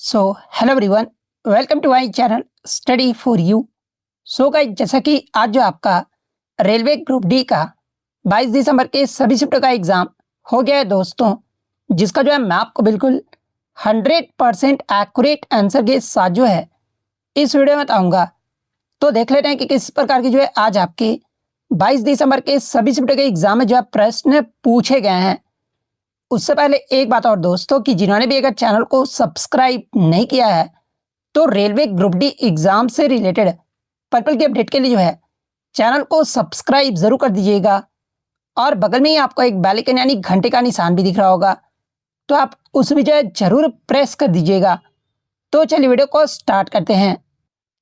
So hello everyone, welcome to my channel study for you. So guys, जैसा कि आज जो आपका रेलवे ग्रुप डी का 22 दिसंबर के सभी शिफ्ट का एग्ज़ाम हो गया है दोस्तों, जिसका जो है मैं आपको बिल्कुल 100% एक्यूरेट आंसर के साथ जो है इस वीडियो में बताऊंगा। तो देख लेते हैं कि किस प्रकार की जो है आज आपके 22 दिसंबर के सभी शिफ्ट के एग्ज़ाम में जो है प्रश्न पूछे गए हैं। उससे पहले एक बात और दोस्तों, कि जिन्होंने भी अगर चैनल को सब्सक्राइब नहीं किया है तो रेलवे ग्रुप डी एग्जाम से रिलेटेड पर्पल की अपडेट के लिए जो है चैनल को सब्सक्राइब जरूर कर दीजिएगा। और बगल में ही आपको एक बेल आइकन यानी घंटे का निशान भी दिख रहा होगा, तो आप उस भी जो है जरूर प्रेस कर दीजिएगा। तो चलिए वीडियो को स्टार्ट करते हैं।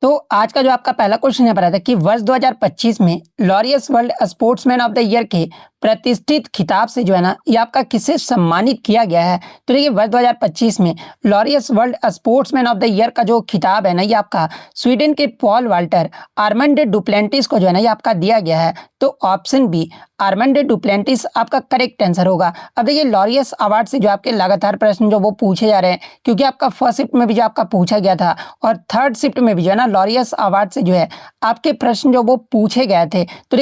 तो आज का जो आपका पहला क्वेश्चन यहाँ पर आता है कि वर्ष 2025 में Laureus world sportsman of the year के प्रतिष्ठित खिताब से जो है ना, ये आपका किसे सम्मानित किया गया है। तो देखिए, वर्ष 2025 में Laureus world sportsman of the year का जो खिताब है ना, ये आपका स्वीडन के पॉल वाल्टर आर्मंड डुप्लेंटिस को जो है ना, ये आपका दिया गया है। तो ऑप्शन बी आर्मंड डुप्लेंटिस आपका करेक्ट आंसर होगा। अब देखिए, लॉरियस अवार्ड से जो आपके लगातार प्रश्न जो वो पूछे जा रहे हैं, क्योंकि आपका फर्स्ट शिफ्ट में भी जो आपका पूछा गया था और थर्ड शिफ्ट में भी जो है ना, लॉरियस अवार्ड से जो है आपके प्रश्न जो वो पूछे गए थे। तो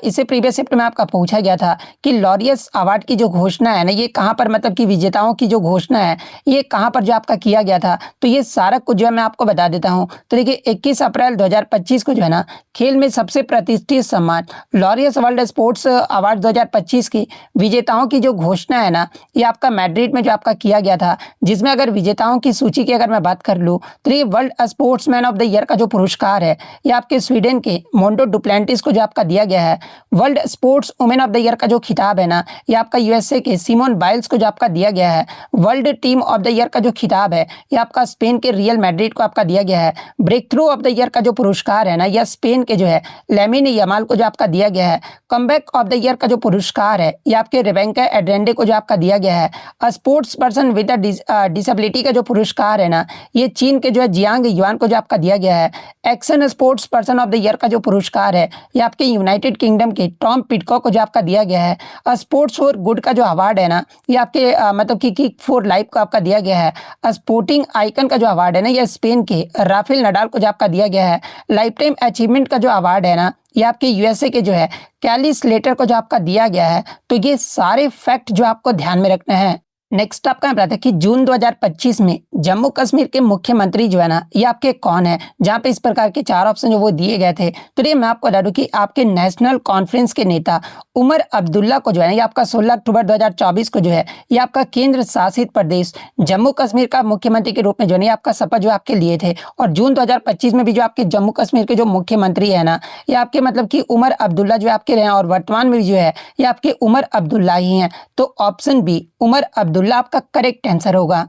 इसे प्रीवियस शिफ्ट में आपका पूछा गया था कि लॉरियस अवार्ड की जो घोषणा है ना, ये कहाँ पर, मतलब कि विजेताओं की जो घोषणा है ये कहाँ पर जो आपका किया गया था। तो ये सारा कुछ जो है मैं आपको बता देता हूँ। तो देखिए, 21 अप्रैल 2025 को जो है ना, खेल में सबसे प्रतिष्ठित सम्मान लॉरियस वर्ल्ड स्पोर्ट्स अवार्ड 2025 की विजेताओं की जो घोषणा है ना, ये आपका मैड्रिड में जो आपका किया गया था, जिसमें अगर विजेताओं की सूची की अगर मैं बात कर लूँ तो ये world sportsman of the year का जो पुरस्कार है ये आपके स्वीडन के मोंडो डुप्लेंटिस को जो आपका दिया गया है। World sports women of the year का जो खिताब है ना, ये आपका यूएसए के सिमोन बाइल्स को जो आपका दिया गया है। World team of the year का जो खिताब है ये आपका स्पेन के रियल मैड्रिड को आपका दिया गया है। Breakthrough of the year का जो पुरस्कार है ना, यह स्पेन के जो है लेमिन यमाल को जो आपका दिया गया है। कमबैक ऑफ द ईयर का जो पुरस्कार है ये आपके रेबेका एड्रेंडे को जो आपका दिया गया है। स्पोर्ट्स पर्सन विद डिसेबिलिटी का जो पुरस्कार है ना, ये चीन के जो है जियांग युआन को जो आपका दिया गया है। Action sports person of the year का जो पुरस्कार है ये आपके यूनाइटेड किंगडम के टॉम पिटकॉक को जो आपका दिया गया है। स्पोर्ट्स फॉर गुड का जो अवार्ड है ना, ये आपके मतलब कि किक फॉर लाइफ को आपका दिया गया है। स्पोर्टिंग आइकन का जो अवार्ड है ना, ये स्पेन के राफेल नडाल को जो आपका दिया गया है। लाइफ टाइम अचीवमेंट का जो अवार्ड है ना, ये आपके यूएसए के जो है कैली स्लेटर को जो आपका दिया गया है। तो ये सारे फैक्ट जो आपको ध्यान में रखना है। नेक्स्ट आपका यहाँ है कि जून 2025 में जम्मू कश्मीर के मुख्यमंत्री जो है ना, ये आपके कौन है, जहाँ पे इस प्रकार के चार ऑप्शन जो वो दिए गए थे। तो ये मैं आपको बता दूं कि आपके नेशनल कॉन्फ्रेंस के नेता उमर अब्दुल्ला को जो है, ये आपका 16 अक्टूबर 2024 को जो है ये आपका केंद्र शासित प्रदेश जम्मू कश्मीर का मुख्यमंत्री के रूप में जो है आपका शपथ जो आपके लिए थे। और जून 2025 में भी जो आपके जम्मू कश्मीर के जो मुख्यमंत्री है ना, ये आपके मतलब कि उमर अब्दुल्ला जो आपके रहे हैं, और वर्तमान में भी जो है ये आपके उमर अब्दुल्ला ही हैं। तो ऑप्शन बी उमर अब्दुल्ला आपका करेक्ट आंसर होगा।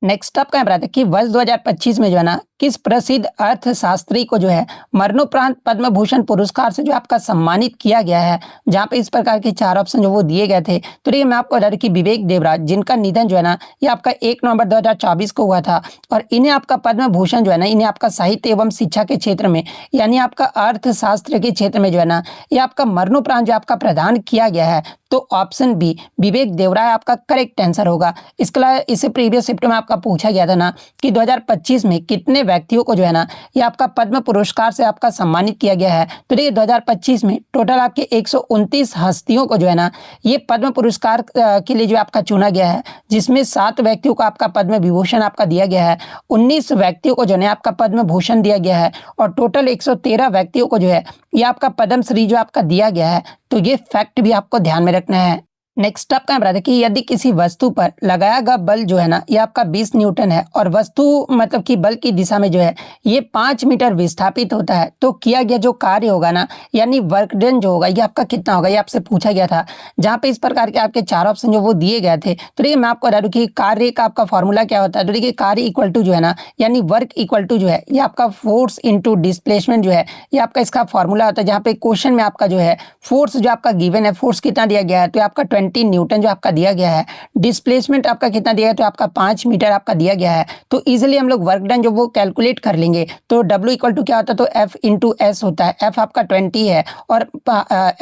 नेक्स्ट आपका यहाँ है कि वर्ष 2025 में जो है ना, किस प्रसिद्ध अर्थशास्त्री को जो है मरणोपरांत पद्म भूषण पुरस्कार से जो आपका सम्मानित किया गया है, जहाँ पे इस प्रकार के चार ऑप्शन जो वो दिए गए थे। तो ये मैं आपको बता दूं कि विवेक देवराज, जिनका निधन जो है ना, ये आपका 1 नवंबर 2024 को हुआ था। और इन्हें आपका पद्म भूषण जो है ना, इन्हें आपका साहित्य एवं शिक्षा के क्षेत्र में, यानी आपका अर्थशास्त्र के क्षेत्र में जो है ना, ये आपका मरणोपरांत जो आपका प्रदान किया गया है। तो ऑप्शन बी विवेक देवराय आपका करेक्ट आंसर होगा। इसके अलावा इसे प्रीवियस शिफ्ट में आपका पूछा गया था ना कि 2025 में कितने व्यक्तियों को जो है ना, ये आपका पद्म पुरस्कार से आपका सम्मानित किया गया है। तो देखिए, 2025 में टोटल आपके 129 हस्तियों को जो है ना, ये पद्म पुरस्कार के लिए जो आपका चुना गया है, जिसमें 7 व्यक्तियों को आपका पद्म विभूषण आपका दिया गया है, 19 व्यक्तियों को जो है आपका पद्म भूषण दिया गया है, और टोटल 113 व्यक्तियों को जो है ये आपका पद्मश्री जो आपका दिया गया है। तो ये फैक्ट भी आपको ध्यान में रखना है। नेक्स्ट आपका यहाँ है कि यदि किसी वस्तु पर लगाया गया बल जो है ना, ये आपका 20 न्यूटन है, और वस्तु मतलब कि बल की दिशा में जो है ये 5 मीटर विस्थापित होता है, तो किया गया जो कार्य होगा ना, यानी वर्क डन जो होगा, ये आपका कितना होगा, ये आपसे पूछा गया था। जहाँ पे इस प्रकार के आपके चार ऑप्शन जो वो दिए गए थे। तो देखिए, मैं आपको बता दूं कि कार्य का आपका फॉर्मूला क्या होता है। तो देखिए, कार्य इक्वल टू जो है ना, यानी वर्क इक्वल टू जो है ये आपका फोर्स इंटू डिस्प्लेसमेंट जो है, ये आपका इसका फॉर्मूला होता है। जहाँ पे क्वेश्चन में आपका जो है फोर्स जो आपका गिवन है, फोर्स कितना दिया गया है, तो आपका 20 न्यूटन जो आपका दिया गया है, डिस्प्लेसमेंट आपका कितना दिया है तो आपका 5 मीटर आपका दिया गया है। तो इजीली हम लोग वर्क डन जो वो कैलकुलेट कर लेंगे। तो W इक्वल टू क्या होता है तो F इंटू एस होता है। F आपका 20 है और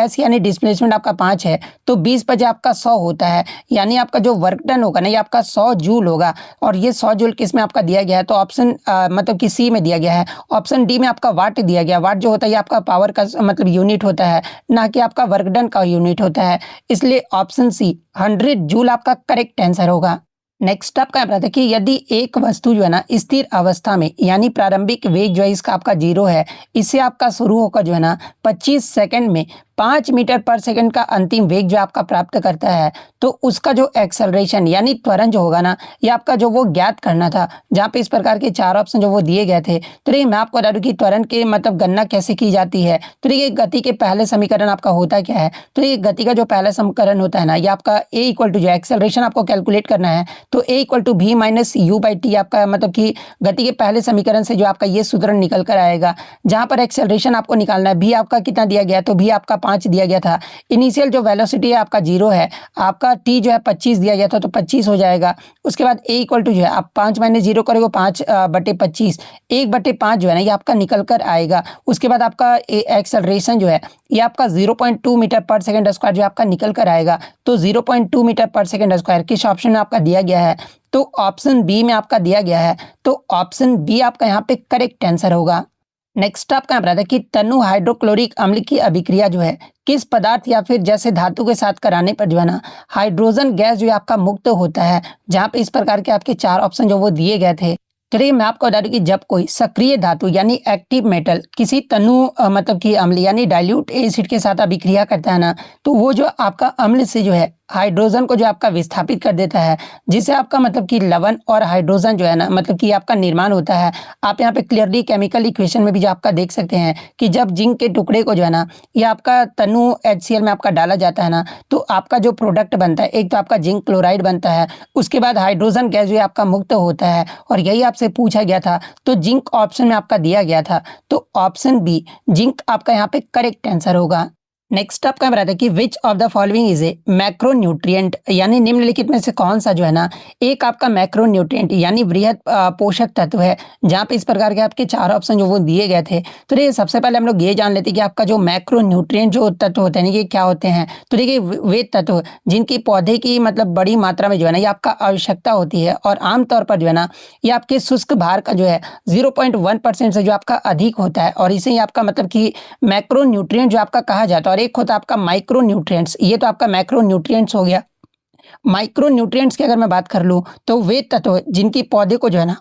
S यानी डिस्प्लेसमेंट आपका 5 है, तो 20 बजे आपका 100 होता है, यानी आपका जो वर्क डन होगा ना ये आपका 100 जूल होगा। और ये 100 जूल किस में आपका दिया गया है तो ऑप्शन मतलब कि सी में दिया गया है। ऑप्शन डी में आपका वाट दिया गया। वाट जो होता है ये आपका पावर का मतलब यूनिट होता है, ना कि आपका वर्क डन का यूनिट होता है। इसलिए ऑप्शन सी 100 जूल आपका करेक्ट आंसर होगा। नेक्स्ट आपका यहाँ पर कि यदि एक वस्तु जो है ना स्थिर अवस्था में यानी प्रारंभिक वेग जो है इसका आपका 0 है, इससे आपका शुरू होकर जो है ना 25 सेकंड में 5 मीटर पर सेकंड का अंतिम वेग जो आपका प्राप्त करता है, तो उसका जो एक्सेलरेशन यानी त्वरण जो होगा ना ये आपका जो वो ज्ञात करना था। जहाँ पे इस प्रकार के 4 ऑप्शन जो वो दिए गए थे। तो देखिए मैं आपको बता दूं कि त्वरण के मतलब गणना कैसे की जाती है। तो देखिए गति के पहले समीकरण आपका होता क्या है, तो ये गति का जो पहला समीकरण होता है ना ये आपका ए इक्वल टू जो एक्सेलरेशन आपको कैलकुलेट करना है तो ए इक्वल टू भी माइनस यू बाई टी आपका मतलब कि गति के पहले समीकरण से जो आपका ये सूत्र निकल कर आएगा। जहाँ पर एक्सेलरेशन आपको निकालना है, भी आपका कितना दिया गया तो भी आपका 5 दिया गया था। इनिशियल जो वेलोसिटी है आपका 0 है, आपका टी जो है 25 दिया गया था तो 25 हो जाएगा। उसके बाद ए इक्वल टू जो है आप 5 माइनस 0 करोगे 5/25, 1/5 जो है ना ये आपका निकल कर आएगा। उसके बाद आपका एक्सेलरेशन जो है ये आपका 0.2 मीटर पर सेकंड स्क्वायर जो आपका निकल कर आएगा। तो 0.2 मीटर पर सेकंड स्क्वायर किस ऑप्शन में आपका दिया गया है तो ऑप्शन बी में आपका दिया गया है। तो ऑप्शन बी आपका यहाँ पे करेक्ट आंसर होगा। नेक्स्ट आपका यहाँ पर कि तनु हाइड्रोक्लोरिक अम्ल की अभिक्रिया जो है किस पदार्थ या फिर जैसे धातु के साथ कराने पर जो है ना हाइड्रोजन गैस जो है आपका मुक्त होता है। जहाँ पे इस प्रकार के आपके 4 ऑप्शन जो वो दिए गए थे। चलिए मैं आपको बता दूं कि जब कोई सक्रिय धातु यानी एक्टिव मेटल किसी तनु मतलब कि अम्ल यानी डाइल्यूट एसिड के साथ अभिक्रिया करता है ना, तो वो जो आपका अम्ल से जो है हाइड्रोजन को जो आपका विस्थापित कर देता है, जिससे आपका मतलब कि लवण और हाइड्रोजन जो है ना मतलब कि आपका निर्माण होता है। आप यहाँ पे क्लियरली केमिकल इक्वेशन में भी जो आपका देख सकते हैं कि जब जिंक के टुकड़े को जो है ना ये आपका तनु HCl में आपका डाला जाता है ना, तो आपका जो प्रोडक्ट बनता है एक तो आपका जिंक क्लोराइड बनता है, उसके बाद हाइड्रोजन गैस जो है आपका मुक्त होता है। और यही आपसे पूछा गया था तो जिंक ऑप्शन में आपका दिया गया था। तो ऑप्शन बी जिंक आपका यहाँ पे करेक्ट आंसर होगा। नेक्स्ट आपका बताता है कि which of the following is a macronutrient, यानी निम्नलिखित में से कौन सा जो है ना एक आपका मैक्रोन्यूट्रिएंट यानी वृहद पोषक तत्व है। जहाँ पे इस प्रकार के आपके 4 ऑप्शन जो वो दिए गए थे। तो देखिए सबसे पहले हम लोग ये जान लेते हैं कि आपका जो मैक्रोन्यूट्रिएंट जो तत्व होते हैं ये क्या होते हैं। तो देखिए वे तत्व जिनकी पौधे की मतलब बड़ी मात्रा में जो है ना ये आपका आवश्यकता होती है और आमतौर पर जो है ना ये आपके शुष्क भार का जो है 0.1% से जो आपका अधिक होता है, और इसे ही आपका मतलब कि मैक्रोन्यूट्रिएंट जो आपका कहा जाता है। और एक होता है आपका माइक्रो न्यूट्रिएंट्स, ये तो आपका मैक्रो न्यूट्रिएंट्स हो गया। माइक्रो न्यूट्रिएंट्स की अगर मैं बात कर लूँ तो वे तत्व जिनकी पौधे को जो है ना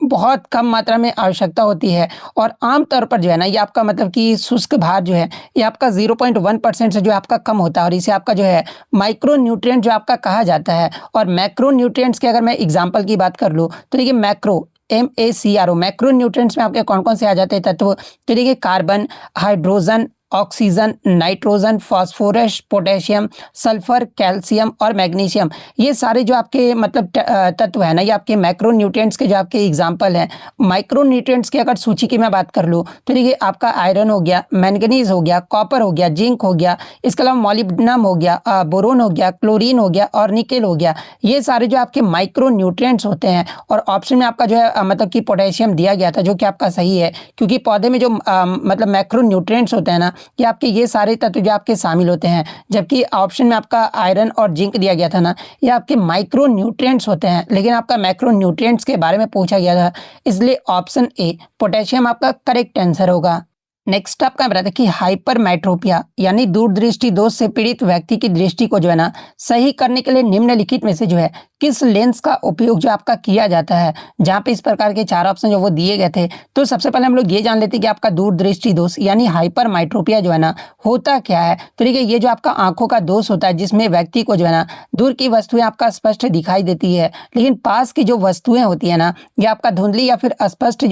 बहुत कम मात्रा में आवश्यकता होती है और आमतौर पर जो है ना ये आपका मतलब कि शुष्क भार जो है ये आपका 0.1% से जो आपका कम होता है, और इसे आपका जो है माइक्रो न्यूट्रिएंट जो आपका कहा जाता है। और मैक्रो न्यूट्रिएंट्स की अगर मैं एग्जांपल की बात कर लूँ तो देखिए मैक्रो MACRO मैक्रो न्यूट्रिएंट्स में आपके कौन कौन से आ जाते हैं तत्व। तो देखिए carbon, hydrogen, oxygen, nitrogen, phosphorus, potassium, sulphur, calcium और मैग्नीशियम, ये सारे जो आपके मतलब तत्व है ना ये आपके मैक्रो न्यूट्रिएंट्स के जो आपके एग्जांपल हैं। माइक्रो न्यूट्रिएंट्स की अगर सूची की मैं बात कर लूँ तो देखिए आपका आयरन हो गया, मैंगनीज हो गया, कॉपर हो गया, जिंक हो गया, इसके अलावा मॉलिब्डेनम हो गया, बोरोन हो गया, क्लोरीन हो गया और निकेल हो गया। ये सारे जो आपके माइक्रो न्यूट्रिएंट्स होते हैं। और ऑप्शन में आपका जो है मतलब कि पोटेशियम दिया गया था, जो कि आपका सही है, क्योंकि पौधे में जो मतलब मैक्रो न्यूट्रिएंट्स होते हैं ना कि आपके ये सारे तत्व जो आपके शामिल होते हैं। जबकि ऑप्शन में आपका आयरन और जिंक दिया गया था ना ये आपके माइक्रो न्यूट्रिएंट्स होते हैं, लेकिन आपका मैक्रो न्यूट्रिएंट्स के बारे में पूछा गया था, इसलिए ऑप्शन ए पोटेशियम आपका करेक्ट आंसर होगा। नेक्स्ट आपका बताते हैं कि हाइपरमेट्रोपिया यानी दूरदृष्टि दोष से पीड़ित व्यक्ति की दृष्टि को जो है ना सही करने के लिए निम्नलिखित में से जो है किस लेंस का उपयोग जो आपका किया जाता है। जहाँ पे इस प्रकार के 4 ऑप्शन जो वो दिए गए थे। तो सबसे पहले हम लोग ये जान लेते हैं कि आपका दूरदृष्टि दोष यानी हाइपरमेट्रोपिया जो है ना होता क्या है। तो देखिए ये जो आपका आंखों का दोष होता है जिसमें व्यक्ति को जो है ना दूर की वस्तुएं आपका स्पष्ट दिखाई देती है, लेकिन पास की जो वस्तुएं होती है ना ये आपका धुंधली या फिर अस्पष्ट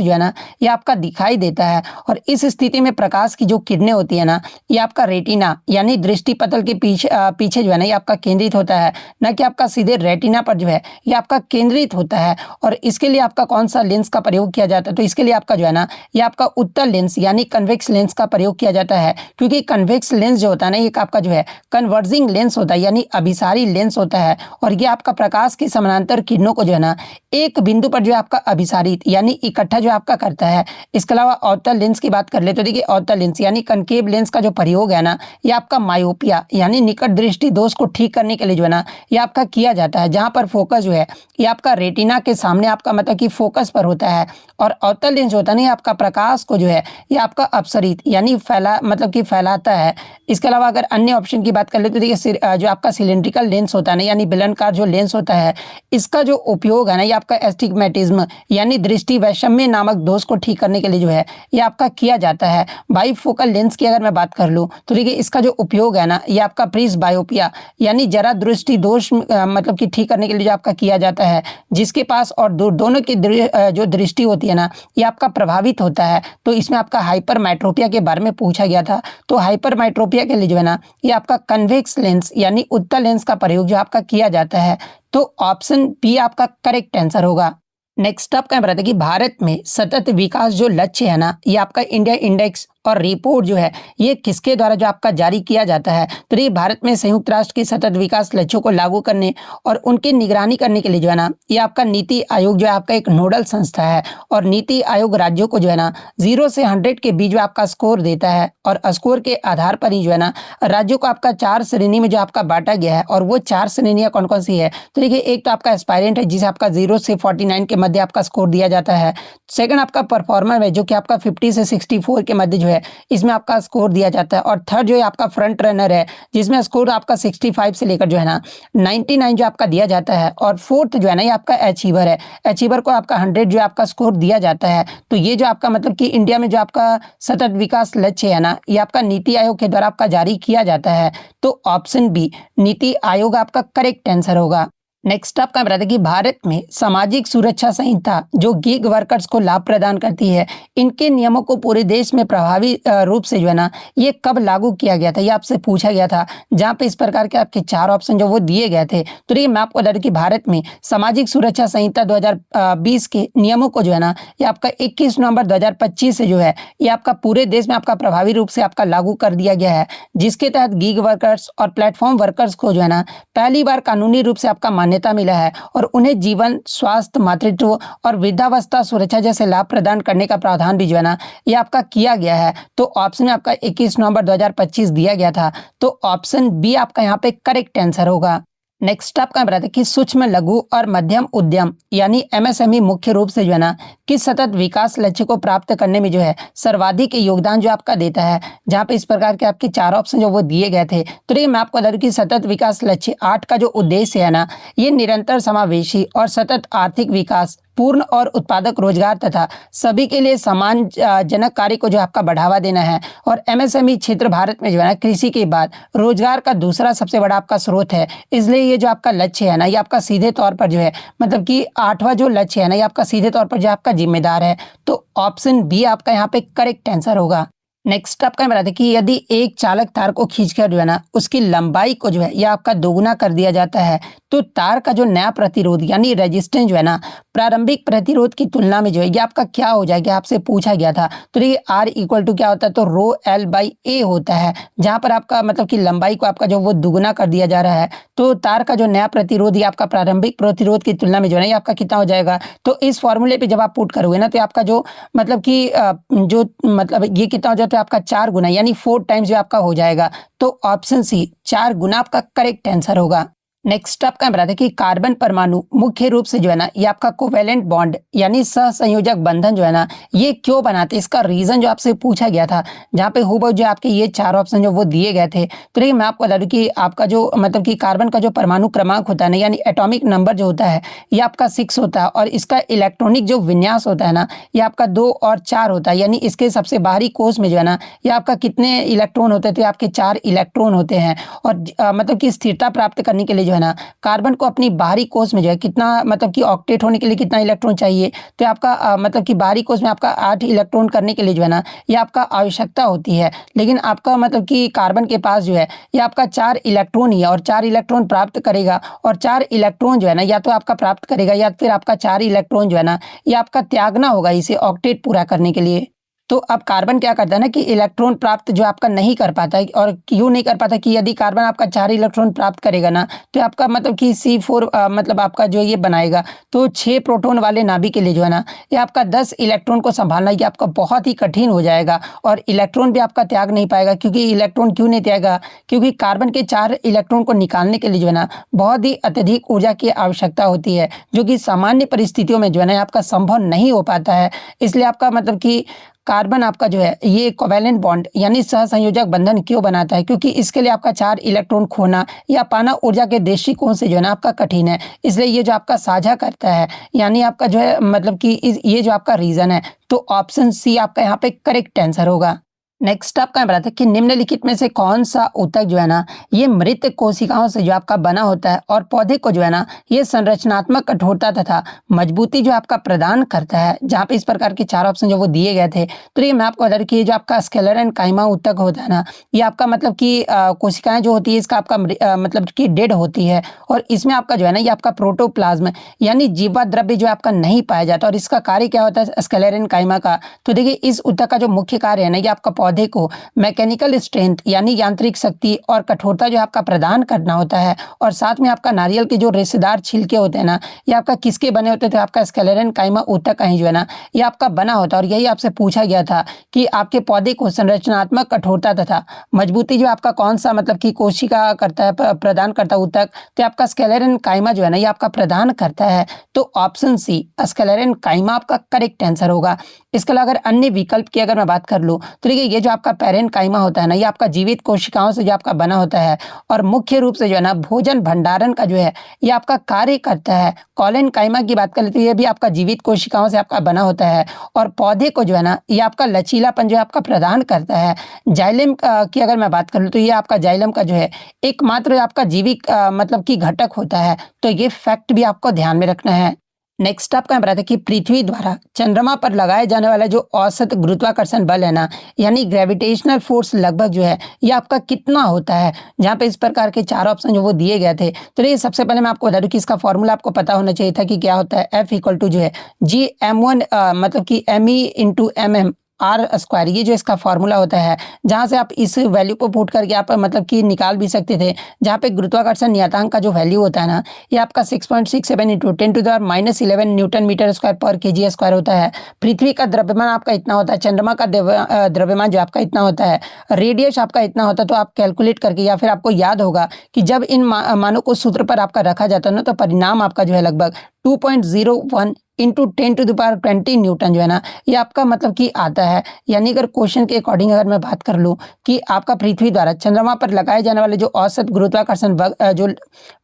जो है ना ये आपका दिखाई देता है। और इस स्थिति में प्रकाश की जो किरणें होती है ना, ये आपका रेटिना यानी दृष्टि पटल के पीछे जो है ना, ये आपका केंद्रित होता है, न कि आपका सीधे रेटिना पर जो है ये आपका केंद्रित होता है। और इसके लिए आपका कौन सा लेंस का प्रयोग किया जाता है, तो इसके लिए आपका जो है ना, ये आपका उत्तल लेंस यानी कन्वेक्स लेंस का प्रयोग किया जाता है, क्योंकि कन्वेक्स लेंस जो होता है ना, ये आपका जो है कन्वर्जिंग लेंस होता है यानी अभिसारी लेंस होता है। और ये आपका प्रकाश की समानांतर किरणों को जो है ना, एक बिंदु पर जो है आपका अभिसारित यानी इकट्ठा जो आपका करता है। इसके अलावा अवतल लेंस की बात कर ले तो देखिए, अवतल लेंस यानी कनकेव लेंस का जो प्रयोग है ना, ये आपका मायोपिया यानी निकट दृष्टि दोष को ठीक करने के लिए जो है ना, ये आपका किया जाता है, जहां पर फोकस जो है ये आपका रेटिना के सामने आपका मतलब कि फोकस पर होता है। और अवतल लेंस होता है ना, ये आपका प्रकाश को जो है ये आपका अपसरित यानी फैलाता है। इसके अलावा अगर अन्य ऑप्शन की बात कर ले तो देखिए, जो आपका सिलेंड्रिकल लेंस होता है ना, यानी बेलनाकार जो लेंस होता है, इसका जो उपयोग है ना, ये आपका एस्टिग्मेटिज्म यानी दृष्टि वैषम्य नामक दोष को ठीक करने के लिए जो है ये आपका किया जाता है। बाइफोकल लेंस की अगर मैं बात कर लूँ तो देखिए, इसका जो उपयोग है ना, ये आपका प्रिस्बायोपिया यानी जरा दृष्टि दोष मतलब कि ठीक करने के लिए जो आपका किया जाता है, जिसके पास और दोनों की जो दृष्टि होती है ना, ये आपका प्रभावित होता है। तो इसमें आपका हाइपरमेट्रोपिया के बारे में पूछा गया था। तो हाइपरमेट्रोपिया के लिए जो है ना, ये आपका कन्वेक्स लेंस यानी उत्तल लेंस का प्रयोग जो आपका किया जाता है। तो ऑप्शन बी आपका करेक्ट आंसर होगा। नेक्स्ट आपका बताते कि भारत में सतत विकास जो लक्ष्य है ना, ये आपका इंडिया इंडेक्स और रिपोर्ट जो है ये किसके द्वारा जो आपका जारी किया जाता है, तो ये भारत में संयुक्त राष्ट्र के सतत विकास लक्ष्यों को लागू करने और उनकी निगरानी करने के लिए जो है ना, ये आपका नीति आयोग जो है आपका एक नोडल संस्था है। और नीति आयोग राज्यों को जो है ना 0 से 100 के बीच जो आपका स्कोर देता है, और स्कोर के आधार पर ही जो है ना राज्यों को आपका 4 श्रेणी में जो आपका बांटा गया है। और वो 4 श्रेणियां कौन कौन सी है, तो देखिए, एक तो आपका एस्पायरेंट है, जिसे आपका 0 से 49 के मध्य आपका स्कोर दिया जाता है। सेकंड आपका परफॉर्मर है, जो कि आपका 50 से 64 के मध्य जो है इसमें आपका स्कोर दिया जाता है। और थर्ड जो है आपका फ्रंट रनर है, जिसमें स्कोर आपका 65 से लेकर जो है ना 99 जो आपका दिया जाता है। और फोर्थ जो है ना, ये आपका अचीवर है, अचीवर को आपका 100 जो आपका स्कोर दिया जाता है। तो ये जो आपका मतलब कि इंडिया में जो आपका सतत विकास लक्ष्य है ना, ये आपका नीति आयोग के द्वारा आपका जारी किया जाता है। तो ऑप्शन बी नीति आयोग आपका करेक्ट आंसर होगा। नेक्स्ट आपका बताते कि भारत में सामाजिक सुरक्षा संहिता जो गिग वर्कर्स को लाभ प्रदान करती है, इनके नियमों को पूरे देश में प्रभावी रूप से जो है ना, ये कब लागू किया गया था, ये आपसे पूछा गया था, जहां पे इस प्रकार के आपके 4 ऑप्शन जो वो दिए गए थे। तो ये मैं आपको बता दूं कि भारत में सामाजिक सुरक्षा संहिता 2020 के नियमों को जो है ना, ये आपका 21 नवंबर 2025 से जो है ये आपका पूरे देश में आपका प्रभावी रूप से आपका लागू कर दिया गया है, जिसके तहत गिग वर्कर्स और प्लेटफॉर्म वर्कर्स को जो है ना पहली बार कानूनी रूप से आपका मान्यता मिला है। और उन्हें जीवन, स्वास्थ्य, मातृत्व और वृद्धावस्था सुरक्षा जैसे लाभ प्रदान करने का प्रावधान भी जो है ना, ये आपका किया गया है। तो ऑप्शन में आपका 21 नवंबर 2025 दिया गया था। तो ऑप्शन बी आपका यहाँ पे करेक्ट आंसर होगा। नेक्स्ट आपका बताते हैं कि सूक्ष्म, लघु और मध्यम उद्यम यानी एमएसएमई मुख्य रूप से जो है ना किस सतत विकास लक्ष्य को प्राप्त करने में जो है सर्वाधिक योगदान जो आपका देता है, जहां पे इस प्रकार के आपके 4 ऑप्शन जो वो दिए गए थे। तो ये मैं आपको बता दूं कि सतत विकास लक्ष्य 8 का जो उद्देश्य है ना, ये निरंतर समावेशी और सतत आर्थिक विकास, पूर्ण और उत्पादक रोजगार तथा सभी के लिए समान जनक कार्य को जो आपका बढ़ावा देना है। और एमएसएमई क्षेत्र भारत में जो है ना कृषि के बाद रोजगार का दूसरा सबसे बड़ा आपका स्रोत है। इसलिए ये जो आपका लक्ष्य है ना, ये आपका सीधे तौर पर जो है मतलब कि 8वां जो लक्ष्य है ना, ये आपका सीधे तौर पर जो आपका जिम्मेदार है। तो ऑप्शन बी आपका यहाँ पे करेक्ट आंसर होगा। नेक्स्ट आपका बताते कि यदि एक चालक तार को खींचकर जो है ना उसकी लंबाई को जो है यह आपका दोगुना कर दिया जाता है, तो तार का जो नया प्रतिरोध यानी रेजिस्टेंस जो है ना प्रारंभिक प्रतिरोध की तुलना में जो है ये आपका क्या हो जाएगा, आपसे पूछा गया था। तो देखिए, आर इक्वल टू क्या होता है, तो रो एल बाई ए होता है, जहां पर आपका मतलब कि लंबाई को आपका जो वो दुगुना कर दिया जा रहा है। तो तार का जो नया प्रतिरोध या आपका प्रारंभिक प्रतिरोध की तुलना में जो है ये आपका कितना हो जाएगा। तो इस फॉर्मूले पे जब आप पुट करोगे ना, तो आपका जो मतलब कि जो मतलब ये कितना हो जाता है आपका 4 गुना यानी 4 टाइम्स जो आपका हो जाएगा। तो ऑप्शन सी 4 गुना आपका करेक्ट आंसर होगा। नेक्स्ट आपका बताते हैं कि कार्बन परमाणु मुख्य रूप से जो है ना ये आपका कोवेलेंट बॉन्ड यानी सहसंयोजक बंधन जो है ना ये क्यों बनाते हैं, इसका रीजन जो आपसे पूछा गया था, जहाँ पे हुबहू जो आपके ये 4 ऑप्शन जो वो दिए गए थे। तो देखिए, मैं आपको बता दूं कि आपका जो मतलब कि कार्बन का जो परमाणु क्रमांक होता है ना यानी एटॉमिक नंबर जो होता है ये आपका 6 होता है, और इसका इलेक्ट्रॉनिक जो विन्यास होता है ना ये आपका 2 और 4 होता है। यानी इसके सबसे बाहरी कोष में जो है ना ये आपका कितने इलेक्ट्रॉन होते थे, आपके 4 इलेक्ट्रॉन होते हैं। और मतलब कि स्थिरता प्राप्त करने के लिए जो है ना कार्बन को अपनी बाहरी कोष में जो है कितना मतलब कि ऑक्टेट होने के लिए कितना इलेक्ट्रॉन चाहिए, तो आपका मतलब कि बाहरी कोष में आपका 8 इलेक्ट्रॉन करने के लिए जो है ना ये आपका आवश्यकता होती है। लेकिन आपका मतलब कि कार्बन के पास जो है ये आपका 4 इलेक्ट्रॉन ही है और 4 इलेक्ट्रॉन प्राप्त करेगा, और 4 इलेक्ट्रॉन जो है ना या तो आपका प्राप्त करेगा या फिर आपका 4 इलेक्ट्रॉन जो है ना ये आपका त्यागना होगा इसे ऑक्टेट पूरा करने के लिए। तो अब कार्बन क्या करता है ना कि इलेक्ट्रॉन प्राप्त जो आपका नहीं कर पाता है, और क्यों नहीं कर पाता कि यदि कार्बन आपका 4 इलेक्ट्रॉन प्राप्त करेगा ना तो आपका मतलब कि C4 मतलब आपका जो ये बनाएगा, तो 6 प्रोटॉन वाले नाभिक के लिए जो है ना ये आपका 10 इलेक्ट्रॉन को संभालना ये आपका बहुत ही कठिन हो जाएगा, और इलेक्ट्रॉन भी आपका त्याग नहीं पाएगा। क्योंकि इलेक्ट्रॉन क्यों नहीं त्यागा, क्योंकि कार्बन के 4 इलेक्ट्रॉन को निकालने के लिए जो है ना बहुत ही अत्यधिक ऊर्जा की आवश्यकता होती है, जो कि सामान्य परिस्थितियों में जो है ना आपका संभव नहीं हो पाता है। इसलिए आपका मतलब कि कार्बन आपका जो है ये कोवैलेंट बॉन्ड यानी सहसंयोजक बंधन क्यों बनाता है, क्योंकि इसके लिए आपका 4 इलेक्ट्रॉन खोना या पाना ऊर्जा के दृष्टिकोण से जो है ना आपका कठिन है। इसलिए ये जो आपका साझा करता है, यानी आपका जो है मतलब कि ये जो आपका रीजन है, तो ऑप्शन सी आपका यहाँ पे करेक्ट आंसर होगा। नेक्स्ट आपका बताता है कि निम्नलिखित में से कौन सा ऊतक जो है ना ये मृत कोशिकाओं से जो आपका बना होता है और पौधे को जो है ना ये संरचनात्मक कठोरता तथा मजबूती जो आपका प्रदान करता है। जहाँ पे इस प्रकार के 4 ऑप्शन जो वो दिए गए थे, तो ये मैं आपको बता दूं कि ये जो आपका स्क्लेरन काइमा ऊतक होता है ना ये आपका मतलब कि कोशिकाएं जो होती है इसका आपका मतलब कि डेड होती है, और इसमें आपका जो है ना ये आपका प्रोटोप्लाज्म यानी जीवा द्रव्य जो आपका नहीं पाया जाता। और इसका कार्य क्या होता है स्क्लेरन काइमा का, तो देखिए इस ऊतक का जो मुख्य कार्य है ना ये आपका पौधे को मैकेनिकल स्ट्रेंथ यानी यांत्रिक शक्ति और कठोरता जो आपका प्रदान करना होता है। और साथ में आपका नारियल के जो रेशेदार छिलके होते हैं ना ये आपका किसके बने होते थे, आपका स्क्लेरन काइमा ऊतक का ही जो है ना ये आपका बना होता है। और यही आपसे पूछा गया था कि आपके पौधे को संरचनात्मक कठोरता तथा मजबूती जो आपका कौन सा मतलब कि कोशिका करता है प्रदान करता है ऊतक, तो आपका स्क्लेरन काइमा जो है ना ये आपका प्रदान करता है। तो ऑप्शन सी स्क्लेरन काइमा आपका करेक्ट आंसर होगा। इसके अलावा अगर अन्य विकल्प की अगर मैं बात कर लूँ, तो देखिए ये जो आपका पैरेन्काइमा होता है ना ये आपका जीवित कोशिकाओं से जो आपका बना होता है, और मुख्य रूप से जो है ना भोजन भंडारण का जो है ये आपका कार्य करता है। कॉलेनकाइमा की बात करें तो ये भी आपका जीवित कोशिकाओं से आपका बना होता है, और पौधे को जो है ना ये आपका लचीलापन जो है आपका प्रदान करता है। जाइलम की अगर मैं बात कर लूँ तो ये आपका जाइलम का जो है एकमात्र आपका जीवित मतलब कि घटक होता है। तो ये फैक्ट भी आपको ध्यान में रखना है। नेक्स्ट आपका मैं बताता कि पृथ्वी द्वारा चंद्रमा पर लगाए जाने वाला जो औसत गुरुत्वाकर्षण बल है ना यानी ग्रेविटेशनल फोर्स लगभग जो है ये आपका कितना होता है। जहाँ पे इस प्रकार के 4 ऑप्शन जो वो दिए गए थे, तो ये सबसे पहले मैं आपको बता दूं कि इसका फॉर्मूला आपको पता होना चाहिए था कि क्या होता है। F इक्वल टू जो है G m1 मतलब कि ME इंटू MM R² ये जो इसका फॉर्मूला होता है, जहाँ से आप इस वैल्यू को पुट करके आप मतलब कि निकाल भी सकते थे। जहाँ पे गुरुत्वाकर्षण नियतांक का जो वैल्यू होता है ना ये आपका 6.67 इंटू 10⁻11 न्यूटन मीटर स्क्वायर पर केजी स्क्वायर होता है। पृथ्वी का द्रव्यमान आपका इतना होता है, चंद्रमा का द्रव्यमान जो आपका इतना होता है, रेडियस आपका इतना होता है। तो आप कैलकुलेट करके या फिर आपको याद होगा कि जब इन मानों को सूत्र पर आपका रखा जाता है ना तो परिणाम आपका जो है लगभग 2.01 इंटू 10⁻20 न्यूटन जो है ना ये आपका मतलब कि आता है। यानी अगर क्वेश्चन के अकॉर्डिंग अगर मैं बात कर लूँ कि आपका पृथ्वी द्वारा चंद्रमा पर लगाए जाने वाले जो औसत गुरुत्वाकर्षण जो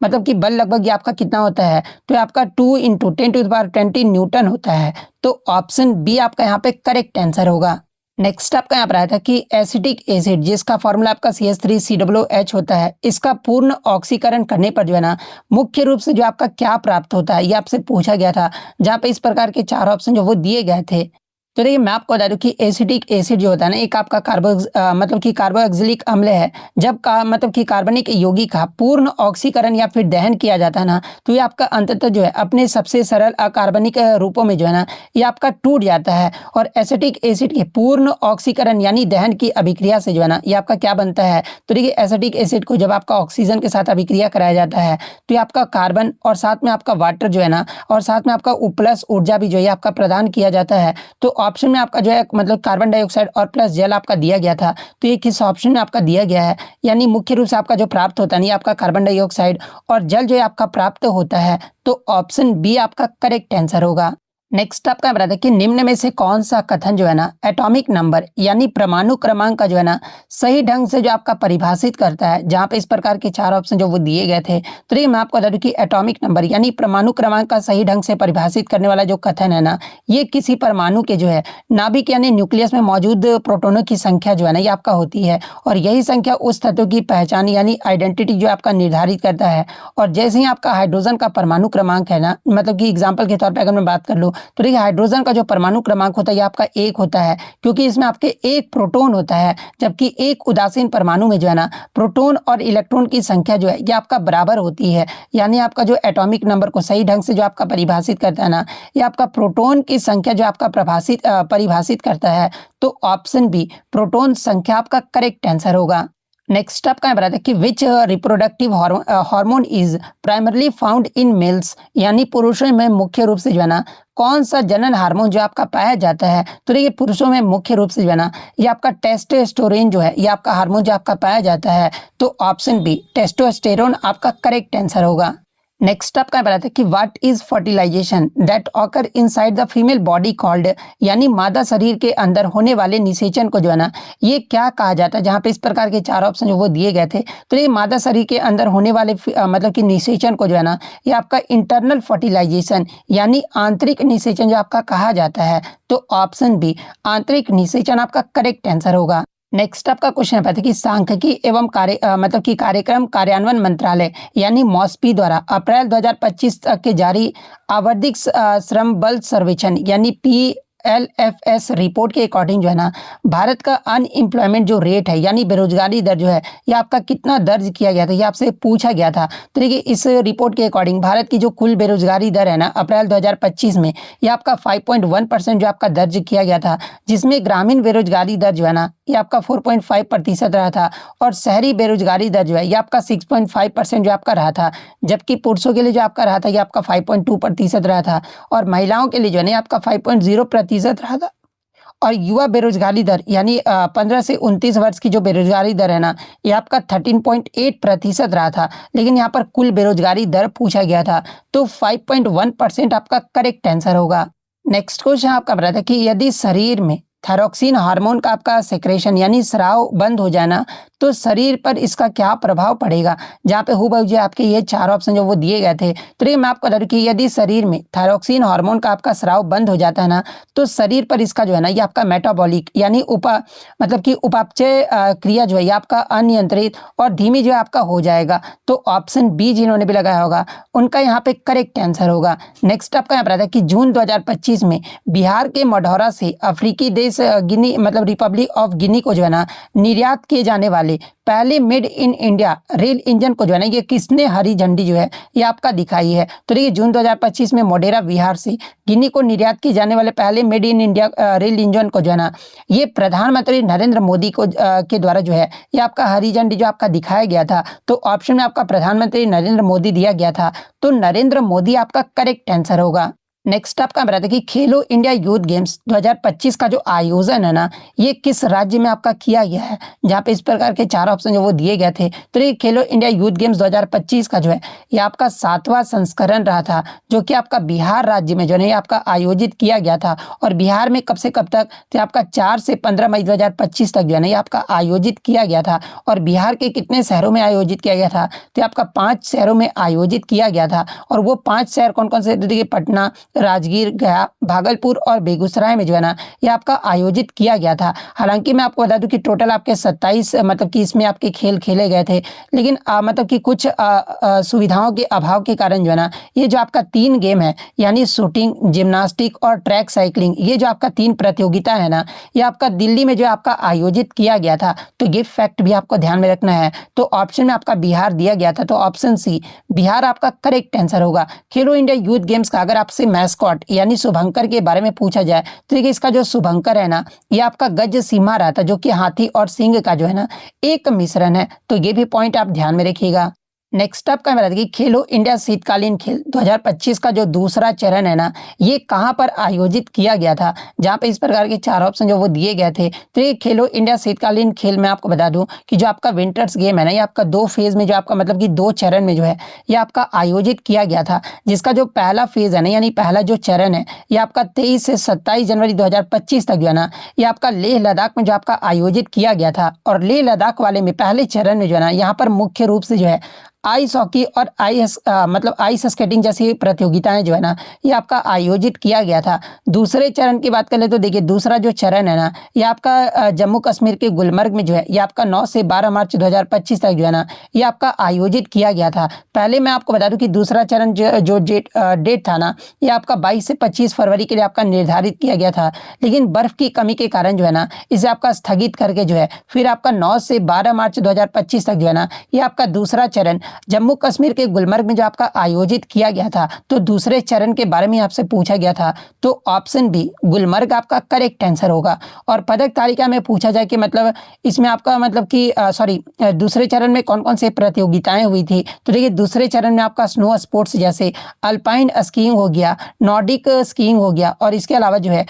मतलब कि बल लगभग ये आपका कितना होता है, तो आपका 2 इंटू 10⁻20 न्यूटन होता है। तो ऑप्शन बी आपका यहाँ पे करेक्ट आंसर होगा। नेक्स्ट आपका यहाँ पर आया था कि एसिटिक एसिड जिसका फॉर्मूला आपका CH3COOH होता है, इसका पूर्ण ऑक्सीकरण करने पर जो है ना मुख्य रूप से जो आपका क्या प्राप्त होता है ये आपसे पूछा गया था। जहाँ पे इस प्रकार के 4 ऑप्शन जो वो दिए गए थे, तो देखिए मैं आपको बता दूं कि एसिटिक एसिड जो होता है ना एक आपका मतलब कि कार्बोक्सिलिक अम्ल है। जब का मतलब कि कार्बनिक यौगिक का पूर्ण ऑक्सीकरण या फिर दहन किया जाता है ना तो ये आपका अंततः जो है अपने सबसे सरल अकार्बनिक रूपों में जो है ना ये आपका टूट जाता है। और एसिटिक एसिड के पूर्ण ऑक्सीकरण यानी दहन की अभिक्रिया से जो है ना ये आपका क्या बनता है, तो देखिए एसिटिक एसिड को जब आपका ऑक्सीजन के साथ अभिक्रिया कराया जाता है तो ये आपका कार्बन और साथ में आपका वाटर जो है ना और साथ में आपका प्लस ऊर्जा भी जो है आपका प्रदान किया जाता है। तो ऑप्शन में आपका जो है मतलब कार्बन डाइऑक्साइड और प्लस जल आपका दिया गया था, तो ये किस ऑप्शन में आपका दिया गया है, यानी मुख्य रूप से आपका जो प्राप्त होता है नहीं आपका कार्बन डाइऑक्साइड और जल जो है आपका प्राप्त होता है। तो ऑप्शन बी आपका करेक्ट आंसर होगा। नेक्स्ट आपका बता दें कि निम्न में से कौन सा कथन जो है ना एटॉमिक नंबर यानी परमाणु क्रमांक का जो है ना सही ढंग से जो आपका परिभाषित करता है, जहां पे इस प्रकार के चार ऑप्शन जो वो दिए गए थे। तो ये मैं आपको बता दूं कि एटॉमिक नंबर यानी परमाणु क्रमांक का सही ढंग से परिभाषित करने वाला जो कथन है ना, ये किसी परमाणु के जो है नाभिक यानी न्यूक्लियस में मौजूद प्रोटोनों की संख्या जो है ना ये आपका होती है, और यही संख्या उस तत्व की पहचान यानी आइडेंटिटी जो आपका निर्धारित करता है। और जैसे ही आपका हाइड्रोजन का परमाणु क्रमांक है ना, मतलब कि एग्जाम्पल के तौर पर अगर मैं बात कर लूँ तो देखिए हाइड्रोजन का जो परमाणु क्रमांक होता है ये आपका एक होता है, क्योंकि इसमें आपके एक प्रोटॉन होता है, जबकि एक उदासीन परमाणु में जो है ना प्रोटॉन और इलेक्ट्रॉन की संख्या जो है ये आपका बराबर होती है। यानी आपका जो एटॉमिक नंबर को सही ढंग से जो आपका परिभाषित करता है ना, ये आपका प्रोटॉन की संख्या जो आपका परिभाषित करता है। तो ऑप्शन बी प्रोटॉन संख्या आपका करेक्ट आंसर होगा। नेक्स्ट आपका बता दें कि which reproductive hormone is primarily found in males, यानी पुरुषों में मुख्य रूप से जो है ना कौन सा जनन हार्मोन जो आपका पाया जाता है। तो देखिए पुरुषों में मुख्य रूप से जो है ना ये आपका टेस्टोस्टेरोन जो है ये आपका हार्मोन जो आपका पाया जाता है। तो ऑप्शन बी टेस्टोस्टेरोन आपका करेक्ट आंसर होगा। नेक्स्ट आपका बताते हैं कि what is fertilisation that occur inside the female body called, यानी मादा शरीर के अंदर होने वाले निषेचन को जो है ना ये क्या कहा जाता है। जहाँ पे इस प्रकार के चार ऑप्शन जो वो दिए गए थे, तो ये मादा शरीर के अंदर होने वाले मतलब कि निषेचन को जो है ना ये आपका इंटरनल फर्टिलाइजेशन यानी आंतरिक निषेचन जो आपका कहा जाता है। तो ऑप्शन बी आंतरिक निषेचन आपका करेक्ट आंसर होगा। नेक्स्ट आपका क्वेश्चन है कि सांख्यिकी एवं मतलब कि कार्यक्रम कार्यान्वयन मंत्रालय यानी मॉस्पी द्वारा अप्रैल 2025 तक के जारी आवधिक श्रम बल सर्वेक्षण यानी PLFS रिपोर्ट के अकॉर्डिंग जो है ना भारत का अनएम्प्लॉयमेंट जो रेट है यानी बेरोजगारी दर जो है ये आपका कितना दर्ज किया गया था, ये आपसे पूछा गया था। तो देखिए इस रिपोर्ट के अकॉर्डिंग भारत की जो कुल बेरोजगारी दर है ना अप्रैल 2025 में ये आपका 5.1% जो आपका दर्ज किया गया था, जिसमें ग्रामीण बेरोजगारी दर जो है ना ये आपका 4.5% रहा था, और शहरी बेरोजगारी दर जो है ये आपका 6.5% जो आपका रहा था। जबकि पुरुषों के लिए जो आपका रहा था ये आपका 5.2% रहा था, और महिलाओं के लिए जो है ना आपका 5.0% रहा था। और युवा बेरोजगारी दर यानी 15 से 29 वर्ष की जो बेरोजगारी दर है ना ये आपका 13.8% रहा था, लेकिन यहाँ पर कुल बेरोजगारी दर पूछा गया था। तो 5.1% आपका करेक्ट आंसर होगा। नेक्स्ट क्वेश्चन आपका बता था कि यदि शरीर में थायरोक्सिन हार्मोन का आपका सेक्रेशन यानी स्राव बंद हो जाना तो शरीर पर इसका क्या प्रभाव पड़ेगा। जहाँ पे हुबहू जो आपके ये चार ऑप्शन जो वो दिए गए थे, तो ये मैं आपको बता दूं कि यदि शरीर में थायरोक्सिन हार्मोन का आपका स्राव बंद हो जाता है ना तो शरीर पर इसका जो है ना ये आपका मेटाबॉलिक यानी मतलब कि उपापचय क्रिया जो है ये आपका अनियंत्रित और धीमी जो है आपका हो जाएगा। तो ऑप्शन बी जिन्होंने भी लगाया होगा उनका यहाँ पे करेक्ट आंसर होगा। नेक्स्ट आपका यहाँ पर आता है कि जून 2025 में बिहार के मढ़ौरा से अफ्रीकी देश गिनी मतलब रिपब्लिक ऑफ गिनी को जो है ना निर्यात किए जाने वाले पहले made in India rail engine को जो है ना ये किसने हरी झंडी जो है ये आपका दिखाई है। तो देखिए जून 2025 में मोढेरा बिहार से गिनी को निर्यात किए जाने वाले पहले made in India rail engine को जो है ना ये प्रधानमंत्री नरेंद्र मोदी को के द्वारा जो है ये आपका हरी झंडी जो आपका दिखाया गया था। तो ऑप्शन में आपका प्रधानमंत्री नरेंद्र मोदी दिया गया था, तो नरेंद्र मोदी आपका करेक्ट आंसर होगा। नेक्स्ट आपका बताते कि खेलो इंडिया यूथ गेम्स 2025 का जो आयोजन है ना ये किस राज्य में आपका किया गया है। जहाँ पे इस प्रकार के चार ऑप्शन जो वो दिए गए थे, तो ये खेलो इंडिया यूथ गेम्स 2025 का जो है ये आपका 7वां संस्करण रहा था, जो कि आपका बिहार राज्य में जो है आपका आयोजित किया गया था। और बिहार में कब से कब तक, तो आपका 4 से 15 मई 2025 तक जो है ना ये आपका आयोजित किया गया था। और बिहार के कितने शहरों में आयोजित किया गया था, तो आपका 5 शहरों में आयोजित किया गया था। और वो 5 शहर कौन कौन से, देखिए पटना, राजगीर, गया, भागलपुर और बेगूसराय में जो है ना ये आपका आयोजित किया गया था। हालांकि मैं आपको बता दूं कि टोटल आपके 27 मतलब कि इसमें आपके खेल खेले गए थे, लेकिन मतलब कि कुछ सुविधाओं के अभाव के कारण जो है ना ये जो आपका 3 गेम है यानी शूटिंग, जिम्नास्टिक और ट्रैक साइकिलिंग, ये जो आपका 3 प्रतियोगिता है ना ये आपका दिल्ली में जो आपका आयोजित किया गया था। तो ये फैक्ट भी आपको ध्यान में रखना है। तो ऑप्शन में आपका बिहार दिया गया था, तो ऑप्शन सी बिहार आपका करेक्ट आंसर होगा। खेलो इंडिया यूथ गेम्स का अगर आपसे मैस्कॉट यानी शुभंकर के बारे में पूछा जाए, तो देखिए इसका जो शुभंकर है ना ये आपका गज सिम्हा रहा था, जो कि हाथी और सिंह का जो है ना एक मिश्रण है। तो ये भी पॉइंट आप ध्यान में रखिएगा। नेक्स्ट आपका हमारा देखिए खेलो इंडिया शीतकालीन खेल 2025 का जो दूसरा चरण है ना, ये कहाँ पर आयोजित किया गया था, जहाँ पे इस प्रकार के चार ऑप्शन जो वो दिए गए थे। तो ये खेलो इंडिया शीतकालीन खेल में आपको बता दूं कि जो आपका विंटर्स गेम है ना, ये आपका दो फेज में जो आपका मतलब कि दो चरण में जो है ये आपका आयोजित किया गया था। जिसका जो पहला फेज है ना, यानी पहला जो चरण है, ये आपका 23 से 27 जनवरी 2025 तक जो है ना, ये आपका लेह लद्दाख में जो आपका आयोजित किया गया था। और लेह लद्दाख वाले में पहले चरण में जो है ना, यहाँ पर मुख्य रूप से जो है आइस हॉकी और मतलब आइस स्केटिंग जैसी प्रतियोगिताएं जो है ना, ये आपका आयोजित किया गया था। दूसरे चरण की बात करें तो देखिए दूसरा जो चरण है ना, ये आपका जम्मू कश्मीर के गुलमर्ग में जो है ये आपका 9 से 12 मार्च 2025 तक जो है ना, ये आपका आयोजित किया गया था। पहले मैं आपको बता दूं कि दूसरा चरण जो डेट था ना, ये आपका 22 से 25 फरवरी के लिए आपका निर्धारित किया गया था। लेकिन बर्फ की कमी के कारण जो है ना, इसे आपका स्थगित करके जो है फिर आपका 9 से 12 मार्च 2025 तक जो है ना, ये आपका दूसरा चरण जम्मू कश्मीर के गुलमर्ग में जो आपका आयोजित किया गया था। तो दूसरे चरण के बारे में आपसे पूछा गया था, तो ऑप्शन बी गुलमर्ग आपका करेक्ट आंसर होगा। और पदक तालिका में पूछा जाए कि मतलब इसमें आपका मतलब कि दूसरे चरण में कौन कौन से प्रतियोगिताएं हुई थी, तो देखिए दूसरे चरण में आपका स्नो स्पोर्ट्स जैसे अल्पाइन स्कीइंग हो गया, नॉर्डिक स्कीइंग हो गया, और इसके अलावा जो है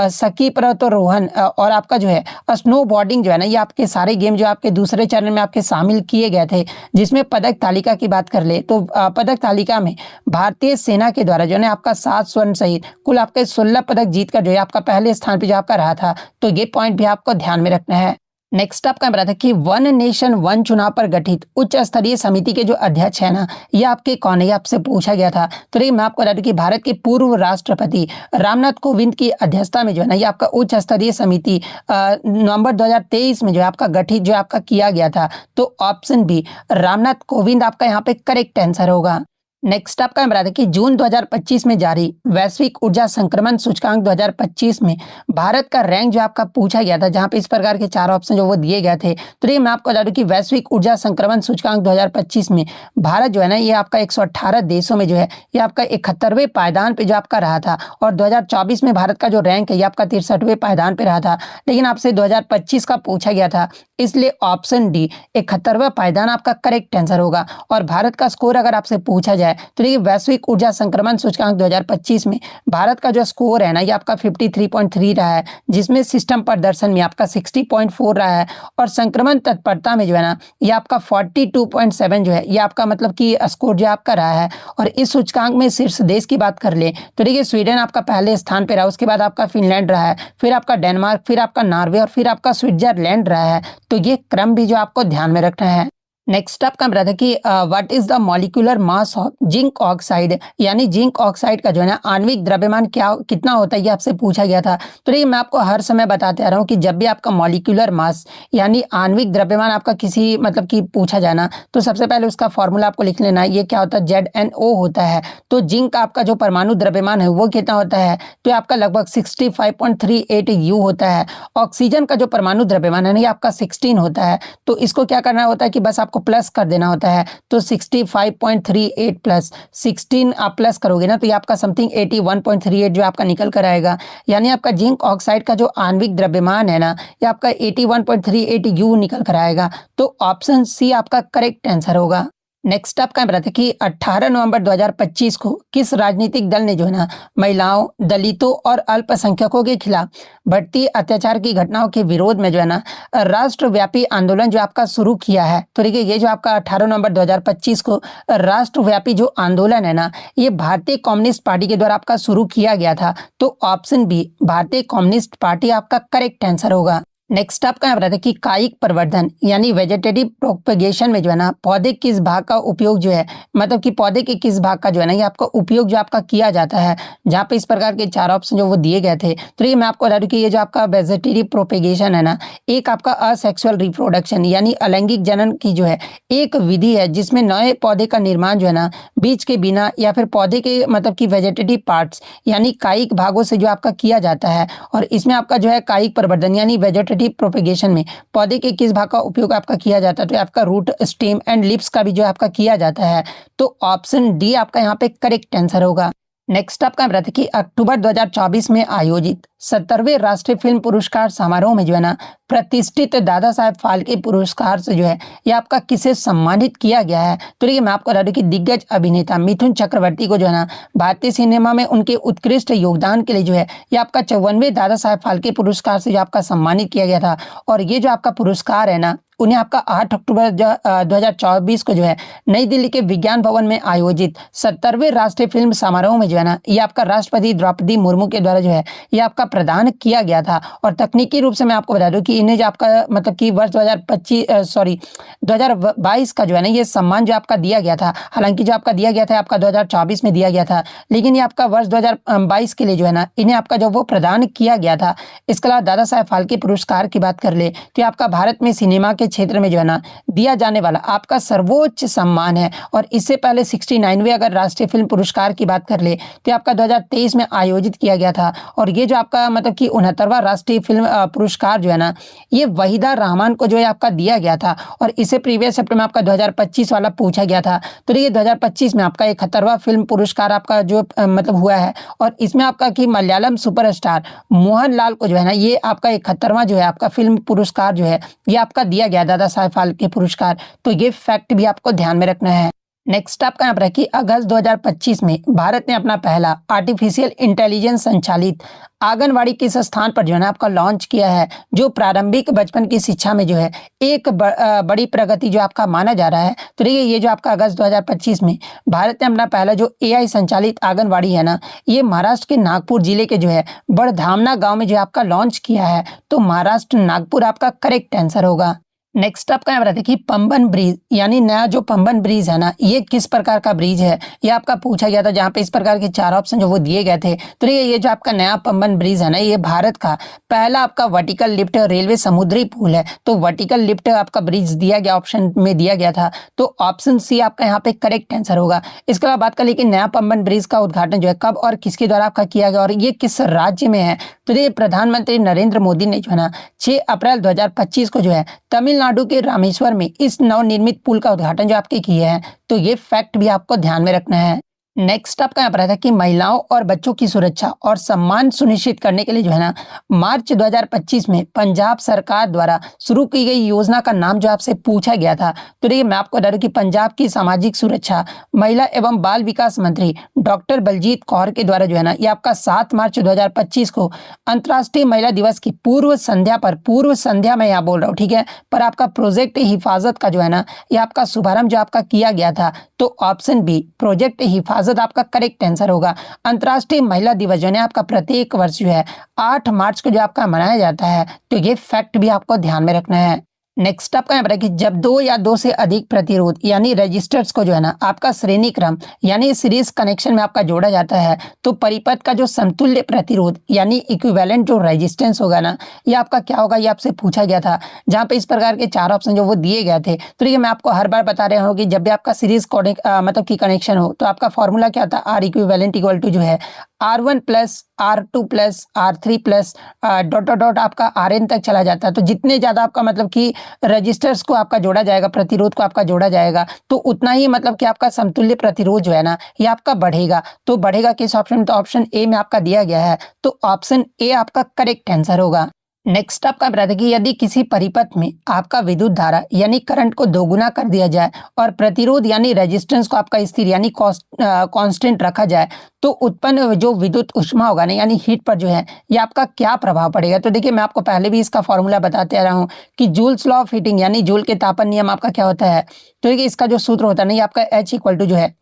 स्की पर्वतारोहण और आपका जो है स्नो बोर्डिंग जो है ना, ये आपके सारे गेम जो आपके दूसरे चरण में आपके शामिल किए गए थे। जिसमें पदक तालिका की बात कर ले तो पदक तालिका में भारतीय सेना के द्वारा जो है आपका 7 स्वर्ण सहित कुल आपके 16 पदक जीतकर जो है आपका पहले स्थान पे जो आपका रहा था। तो ये पॉइंट भी आपको ध्यान में रखना है। नेक्स्ट आपका बता था कि वन नेशन वन चुनाव पर गठित उच्च स्तरीय समिति के जो अध्यक्ष है ना, ये आपके कौन है, ये आपसे पूछा गया था। तो देखिए मैं आपको बता दूं कि भारत के पूर्व राष्ट्रपति रामनाथ कोविंद की अध्यक्षता में जो है ना, ये आपका उच्च स्तरीय समिति नवंबर 2023 में जो है आपका गठित जो आपका किया गया था। तो ऑप्शन बी रामनाथ कोविंद आपका यहाँ पे करेक्ट आंसर होगा। नेक्स्ट आपका हम बता दें कि जून 2025 में जारी वैश्विक ऊर्जा संक्रमण सूचकांक 2025 में भारत का रैंक जो आपका पूछा गया था, जहां पे इस प्रकार के चार ऑप्शन जो वो दिए गए थे। तो ये मैं आपको बता दूं कि वैश्विक ऊर्जा संक्रमण सूचकांक 2025 में भारत जो है ना, ये आपका 118 देशों में जो है ये आपका 71वें पायदान पे जो आपका रहा था। और 2024 में भारत का जो रैंक है ये आपका 63वें पायदान पे रहा था। लेकिन आपसे 2025 का पूछा गया था, इसलिए ऑप्शन डी 71वां पायदान आपका करेक्ट आंसर होगा। और भारत का स्कोर अगर आपसे पूछा जाए तो देखिए वैश्विक ऊर्जा संक्रमण सूचकांक 2025 में भारत का जो स्कोर है ना, ये आपका 53.3 रहा है, जिसमें सिस्टम प्रदर्शन में आपका 60.4 रहा है, और संक्रमण तत्परता में जो है ना, ये आपका 42.7 जो है ये आपका मतलब कि स्कोर जो आपका रहा है। और इस सूचकांक में शीर्ष देश की बात कर ले तो देखिए स्वीडन आपका पहले स्थान पर रहा, उसके बाद आपका फिनलैंड रहा है, फिर आपका डेनमार्क, फिर आपका नॉर्वे और फिर आपका स्विट्जरलैंड रहा है। तो ये क्रम भी जो आपको ध्यान में रखना है। नेक्स्ट आपका बता कि what is the molecular mass of zinc oxide, यानी जिंक ऑक्साइड का जो है ना आणविक द्रव्यमान क्या कितना होता है, ये आपसे पूछा गया था। तो देखिए मैं आपको हर समय बताते आ रहा हूँ कि जब भी आपका मॉलिक्यूलर मास यानी आणविक द्रव्यमान आपका किसी मतलब कि पूछा जाए ना, तो सबसे पहले उसका फॉर्मूला आपको लिख लेना है। ये क्या होता है, ZnO होता है। तो जिंक का आपका जो परमाणु द्रव्यमान है वो कितना होता है, तो आपका लगभग 65.38 U होता है। ऑक्सीजन का जो परमाणु द्रव्यमान है ना, ये आपका 16 होता है। तो इसको क्या करना होता है कि बस आपको प्लस कर देना होता है। तो 65.38 प्लस 16 आप प्लस करोगे ना, तो ये आपका समथिंग 81.38 जो आपका निकल कर आएगा। यानी आपका जिंक ऑक्साइड का जो आणविक द्रव्यमान है ना, ये आपका 81.38 U निकल कर आएगा। तो ऑप्शन सी आपका करेक्ट आंसर होगा। नेक्स्ट आपका बताते कि 18 नवंबर 2025 को किस राजनीतिक दल ने जो है ना महिलाओं, दलितों और अल्पसंख्यकों के खिलाफ बढ़ती अत्याचार की घटनाओं के विरोध में जो है ना राष्ट्रव्यापी आंदोलन जो आपका शुरू किया है। तो देखिए ये जो आपका 18 नवंबर 2025 को राष्ट्रव्यापी जो आंदोलन है ना, ये भारतीय कम्युनिस्ट पार्टी के द्वारा आपका शुरू किया गया था। तो ऑप्शन बी भारतीय कम्युनिस्ट पार्टी आपका करेक्ट आंसर होगा। नेक्स्ट आपका यहाँ बताते कि कायिक प्रवर्धन यानी वेजिटेटिव प्रोपगेशन में जो है ना पौधे किस भाग का उपयोग जो है, मतलब कि पौधे के किस भाग का जो है ना ये आपका उपयोग जो आपका किया जाता है, जहाँ पे इस प्रकार के चार ऑप्शन जो वो दिए गए थे। तो ये मैं आपको बता दूं कि ये जो आपका वेजिटेटिव प्रोपगेशन है ना, एक आपका असेक्सुअल रिप्रोडक्शन यानी अलैंगिक जनन की जो है एक विधि है, जिसमें नए पौधे का निर्माण जो है ना बीज के बिना या फिर पौधे के मतलब कि वेजिटेटिव पार्ट्स यानी कायिक भागों से जो आपका किया जाता है। और इसमें आपका जो है कायिक प्रवर्धन यानी वेजिटेटिव प्रोपेगेशन में पौधे के किस भाग का उपयोग आपका किया जाता है, तो आपका रूट, स्टेम एंड लिप्स का भी जो आपका किया जाता है। तो ऑप्शन डी आपका यहाँ पे करेक्ट आंसर होगा। नेक्स्ट आपका बताते कि अक्टूबर 2024 में आयोजित 17वें राष्ट्रीय फिल्म पुरस्कार समारोह में जो है ना प्रतिष्ठित दादा साहेब फाल्के पुरस्कार से जो है ये आपका किसे सम्मानित किया गया है? तो देखिए मैं आपको बता दूं कि दिग्गज अभिनेता मिथुन चक्रवर्ती को जो है ना भारतीय सिनेमा में उनके उत्कृष्ट योगदान के लिए जो है ये आपका 54वें दादा साहेब फाल्के पुरस्कार से जो आपका सम्मानित किया गया था। और ये जो आपका पुरस्कार है ना उन्हें आपका 8 अक्टूबर 2024 को जो है नई दिल्ली के विज्ञान भवन में आयोजित 70वें राष्ट्रीय फिल्म समारोह में जो है ना ये आपका राष्ट्रपति द्रौपदी मुर्मू के द्वारा जो है ये आपका प्रदान किया गया था। और तकनीकी रूप से मैं आपको बता दूं कि इन्हें जो आपका मतलब कि वर्ष 2022 का जो है ना ये सम्मान जो आपका दिया गया था, हालांकि जो आपका दिया गया था आपका 2024 में दिया गया था, लेकिन ये आपका वर्ष 2022 के लिए जो है ना इन्हें आपका जो वो प्रदान किया गया था। इसके अलावा दादा साहेब फाल्के पुरस्कार की बात कर ले तो आपका भारत में सिनेमा के क्षेत्र में जो है ना दिया जाने वाला आपका सर्वोच्च सम्मान है। और इससे पहले 69वें अगर राष्ट्रीय फिल्म पुरस्कार की बात कर ले तो आपका 2023 में आयोजित किया गया था। और ये जो आपका मतलब कि 69वां राष्ट्रीय फिल्म पुरस्कार जो है ना ये वहीदा रहमान को जो है आपका दिया गया था। और इसे प्रीवियस सेप्टेम्बर में आपका 2025 वाला पूछा गया था। तो देखिए 2025 में आपका 71वां फिल्म पुरस्कार आपका जो मतलब हुआ है और इसमें आपका कि मलयालम सुपरस्टार मोहनलाल को जो है ना ये आपका 71वां जो है आपका फिल्म पुरस्कार जो है ये आपका दिया गया दादा साहेब फाल्के पुरस्कार। तो ये फैक्ट भी आपको ध्यान में रखना है। नेक्स्ट आपका यहाँ पर है कि अगस्त 2025 में भारत ने अपना पहला आर्टिफिशियल इंटेलिजेंस संचालित आंगनवाड़ी किस स्थान पर जो है ना आपका लॉन्च किया है, जो प्रारंभिक बचपन की शिक्षा में जो है एक बड़ी प्रगति जो आपका माना जा रहा है। तो देखिए ये जो आपका अगस्त 2025 में भारत ने अपना पहला जो एआई संचालित आंगनवाड़ी है ना ये महाराष्ट्र के नागपुर जिले के जो है बड़धामना गांव में जो आपका लॉन्च किया है। तो महाराष्ट्र नागपुर आपका करेक्ट आंसर होगा। नेक्स्ट आपका यहाँ बताते कि पंबन ब्रिज यानी नया जो पंबन ब्रिज है ना ये किस प्रकार का ब्रिज है ये आपका पूछा गया था, जहाँ पे इस प्रकार के 4 ऑप्शन जो वो दिए गए थे। तो ये जो आपका नया पंबन ब्रिज है ना ये भारत का पहला आपका वर्टिकल लिफ्ट रेलवे समुद्री पुल है। तो वर्टिकल लिफ्ट आपका ब्रिज दिया गया, ऑप्शन में दिया गया था। तो ऑप्शन सी आपका यहाँ पे करेक्ट आंसर होगा। इसके बाद बात कर ली कि नया पंबन ब्रिज का उद्घाटन जो है कब और किसके द्वारा आपका किया गया और ये किस राज्य में है। तो ये प्रधानमंत्री नरेंद्र मोदी ने जो है ना 6 अप्रैल 2025 को जो है तमिलनाडु के रामेश्वर में इस नवनिर्मित पुल का उद्घाटन जो आपके किए हैं। तो ये फैक्ट भी आपको ध्यान में रखना है। नेक्स्ट आपका यहाँ पर आता है कि महिलाओं और बच्चों की सुरक्षा और सम्मान सुनिश्चित करने के लिए जो है ना मार्च 2025 में पंजाब सरकार द्वारा शुरू की गई योजना का नाम जो आपसे पूछा गया था। तो देखिए मैं आपको बता दूं कि पंजाब की सामाजिक सुरक्षा महिला एवं बाल विकास मंत्री डॉक्टर बलजीत कौर के द्वारा जो है ना ये आपका 7 मार्च 2025 को अंतर्राष्ट्रीय महिला दिवस की पूर्व संध्या में यहाँ बोल रहा हूँ, ठीक है, पर आपका प्रोजेक्ट हिफाजत का जो है ना ये आपका शुभारंभ जो आपका किया गया था। तो ऑप्शन बी प्रोजेक्ट हिफाजत आपका करेक्ट आंसर होगा। अंतर्राष्ट्रीय महिला दिवस जो है आपका प्रत्येक वर्ष जो है 8 मार्च को जो आपका मनाया जाता है। तो ये फैक्ट भी आपको ध्यान में रखना है। नेक्स्ट आपका यहाँ पर है कि जब 2 या 2 से अधिक प्रतिरोध यानी रजिस्टर्स को जो है ना आपका श्रेणी क्रम यानी सीरीज कनेक्शन में आपका जोड़ा जाता है तो परिपथ का जो समतुल्य प्रतिरोध यानी इक्विवेलेंट जो रेजिस्टेंस होगा ना ये आपका क्या होगा, ये आपसे पूछा गया था। जहाँ पे इस प्रकार के 4 ऑप्शन जो वो दिए गए थे। तो देखिए मैं आपको हर बार बता रहा हूँ कि जब भी आपका सीरीज मतलब की कनेक्शन हो तो आपका फॉर्मूला क्या था, आर इक्विवेलेंट इक्वल टू जो है R1 plus R2 plus R3 plus dot dot dot आपका Rn तक चला जाता है। तो जितने ज़्यादा आपका मतलब कि रजिस्टर्स को आपका जोड़ा जाएगा, प्रतिरोध को आपका जोड़ा जाएगा, तो उतना ही मतलब कि आपका समतुल्य प्रतिरोध जो है ना ये आपका बढ़ेगा। तो बढ़ेगा किस ऑप्शन में, तो ऑप्शन ए में आपका दिया गया है। तो ऑप्शन ए आपका करेक्ट आंसर होगा। नेक्स्ट आपका बता दें कि यदि किसी परिपथ में आपका विद्युत धारा यानी करंट को दोगुना कर दिया जाए और प्रतिरोध यानी रेजिस्टेंस को आपका स्थिर यानी कांस्टेंट रखा जाए तो उत्पन्न जो विद्युत ऊष्मा होगा ना यानी हीट पर जो है ये आपका क्या प्रभाव पड़ेगा। तो देखिए मैं आपको पहले भी इसका फॉर्मूला बताते आ रहा हूँ कि जूल्स लॉ ऑफ हीटिंग यानी जूल के तापन नियम आपका क्या होता है। तो देखिए इसका जो सूत्र होता है ना ये आपका H इक्वल टू जो है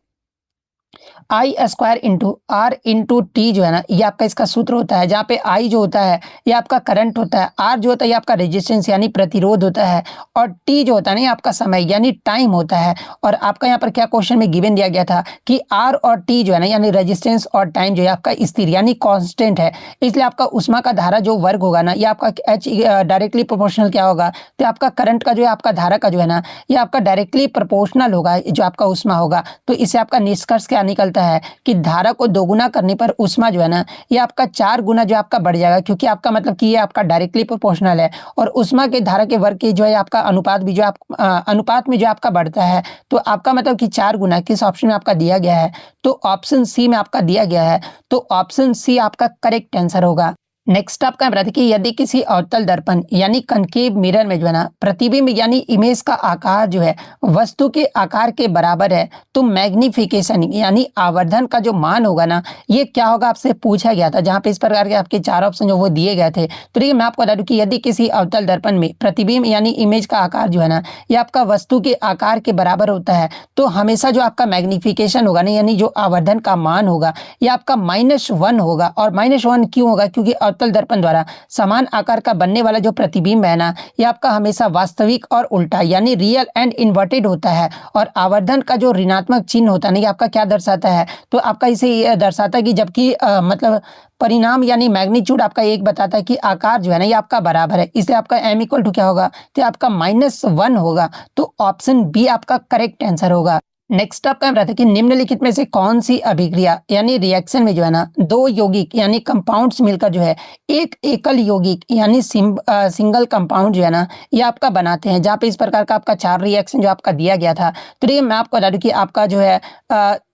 I square into R into T जो है ना ये आपका इसका सूत्र होता है। जहाँ पे आई जो होता है ये आपका करंट होता है, आर जो होता है ये आपका रेजिस्टेंस यानी प्रतिरोध होता है और टी जो होता है ना ये आपका समय यानी टाइम होता है। और आपका यहाँ पर क्या क्वेश्चन में गिवन दिया गया था कि आर और टी जो है ना यानी रेजिस्टेंस और टाइम जो है आपका स्थिर यानी कांस्टेंट है, इसलिए आपका ऊष्मा का धारा जो वर्ग होगा ना ये आपका एच डायरेक्टली प्रोपोर्शनल क्या होगा, तो आपका करंट का जो है आपका धारा का जो है ना ये आपका डायरेक्टली प्रोपोर्शनल होगा जो आपका ऊष्मा होगा। तो इससे आपका निष्कर्ष क्या निकलता है कि धारा को दोगुना करने पर ऊष्मा जो है ना ये आपका 4 गुना जो आपका बढ़ जाएगा, क्योंकि आपका मतलब कि ये आपका डायरेक्टली प्रोपोर्शनल है और ऊष्मा के धारा के वर्ग की जो है आपका अनुपात भी जो अनुपात में जो आपका बढ़ता है। तो आपका मतलब कि 4 गुना किस ऑप्शन में आपका दिया गया है, तो ऑप्शन सी में आपका दिया गया है। तो ऑप्शन सी आपका करेक्ट आंसर होगा। नेक्स्ट आपका बता कि यदि किसी अवतल दर्पण यानी कनकेव मिरर में जो है ना प्रतिबिंब यानी इमेज का आकार जो है वस्तु के आकार के बराबर है तो मैग्निफिकेशन यानी आवर्धन का जो मान होगा ना ये क्या होगा आपसे पूछा गया था, जहां पे इस प्रकार के आपके चार ऑप्शन जो वो दिए गए थे। तो देखिए मैं आपको बता दूं कि यदि किसी अवतल दर्पण में प्रतिबिंब यानी इमेज का आकार जो है ना ये आपका वस्तु के आकार के बराबर होता है तो हमेशा जो आपका मैग्निफिकेशन होगा ना यानी जो आवर्धन का मान होगा ये आपका -1 होगा। और -1 क्यों होगा? क्योंकि अवतल दर्पण द्वारा समान आकार का बनने वाला जो प्रतिबिंब है ना ये आपका हमेशा वास्तविक और उल्टा यानी रियल एंड इन्वर्टेड होता है। और आवर्धन का जो ऋणात्मक चिन्ह होता है ना ये आपका क्या दर्शाता है? तो आपका इसे ये दर्शाता है कि जबकि मतलब परिणाम यानी मैग्नीट्यूड आपका एक बताता है कि आकार जो है ना ये आपका बराबर है, इसलिए आपका m इक्वल टू क्या होगा? तो आपका -1 होगा। तो ऑप्शन बी आपका करेक्ट आंसर होगा। नेक्स्ट आपका रहता है कि निम्नलिखित में से कौन सी अभिक्रिया यानी रिएक्शन में जो है ना दो यौगिक यानी कंपाउंड्स मिलकर जो है एक एकल यौगिक यानी सिंगल कंपाउंड जो है ना ये आपका बनाते हैं, जहाँ पे इस प्रकार का आपका चार रिएक्शन जो आपका दिया गया था। तो ये मैं आपको बता दूं कि आपका जो है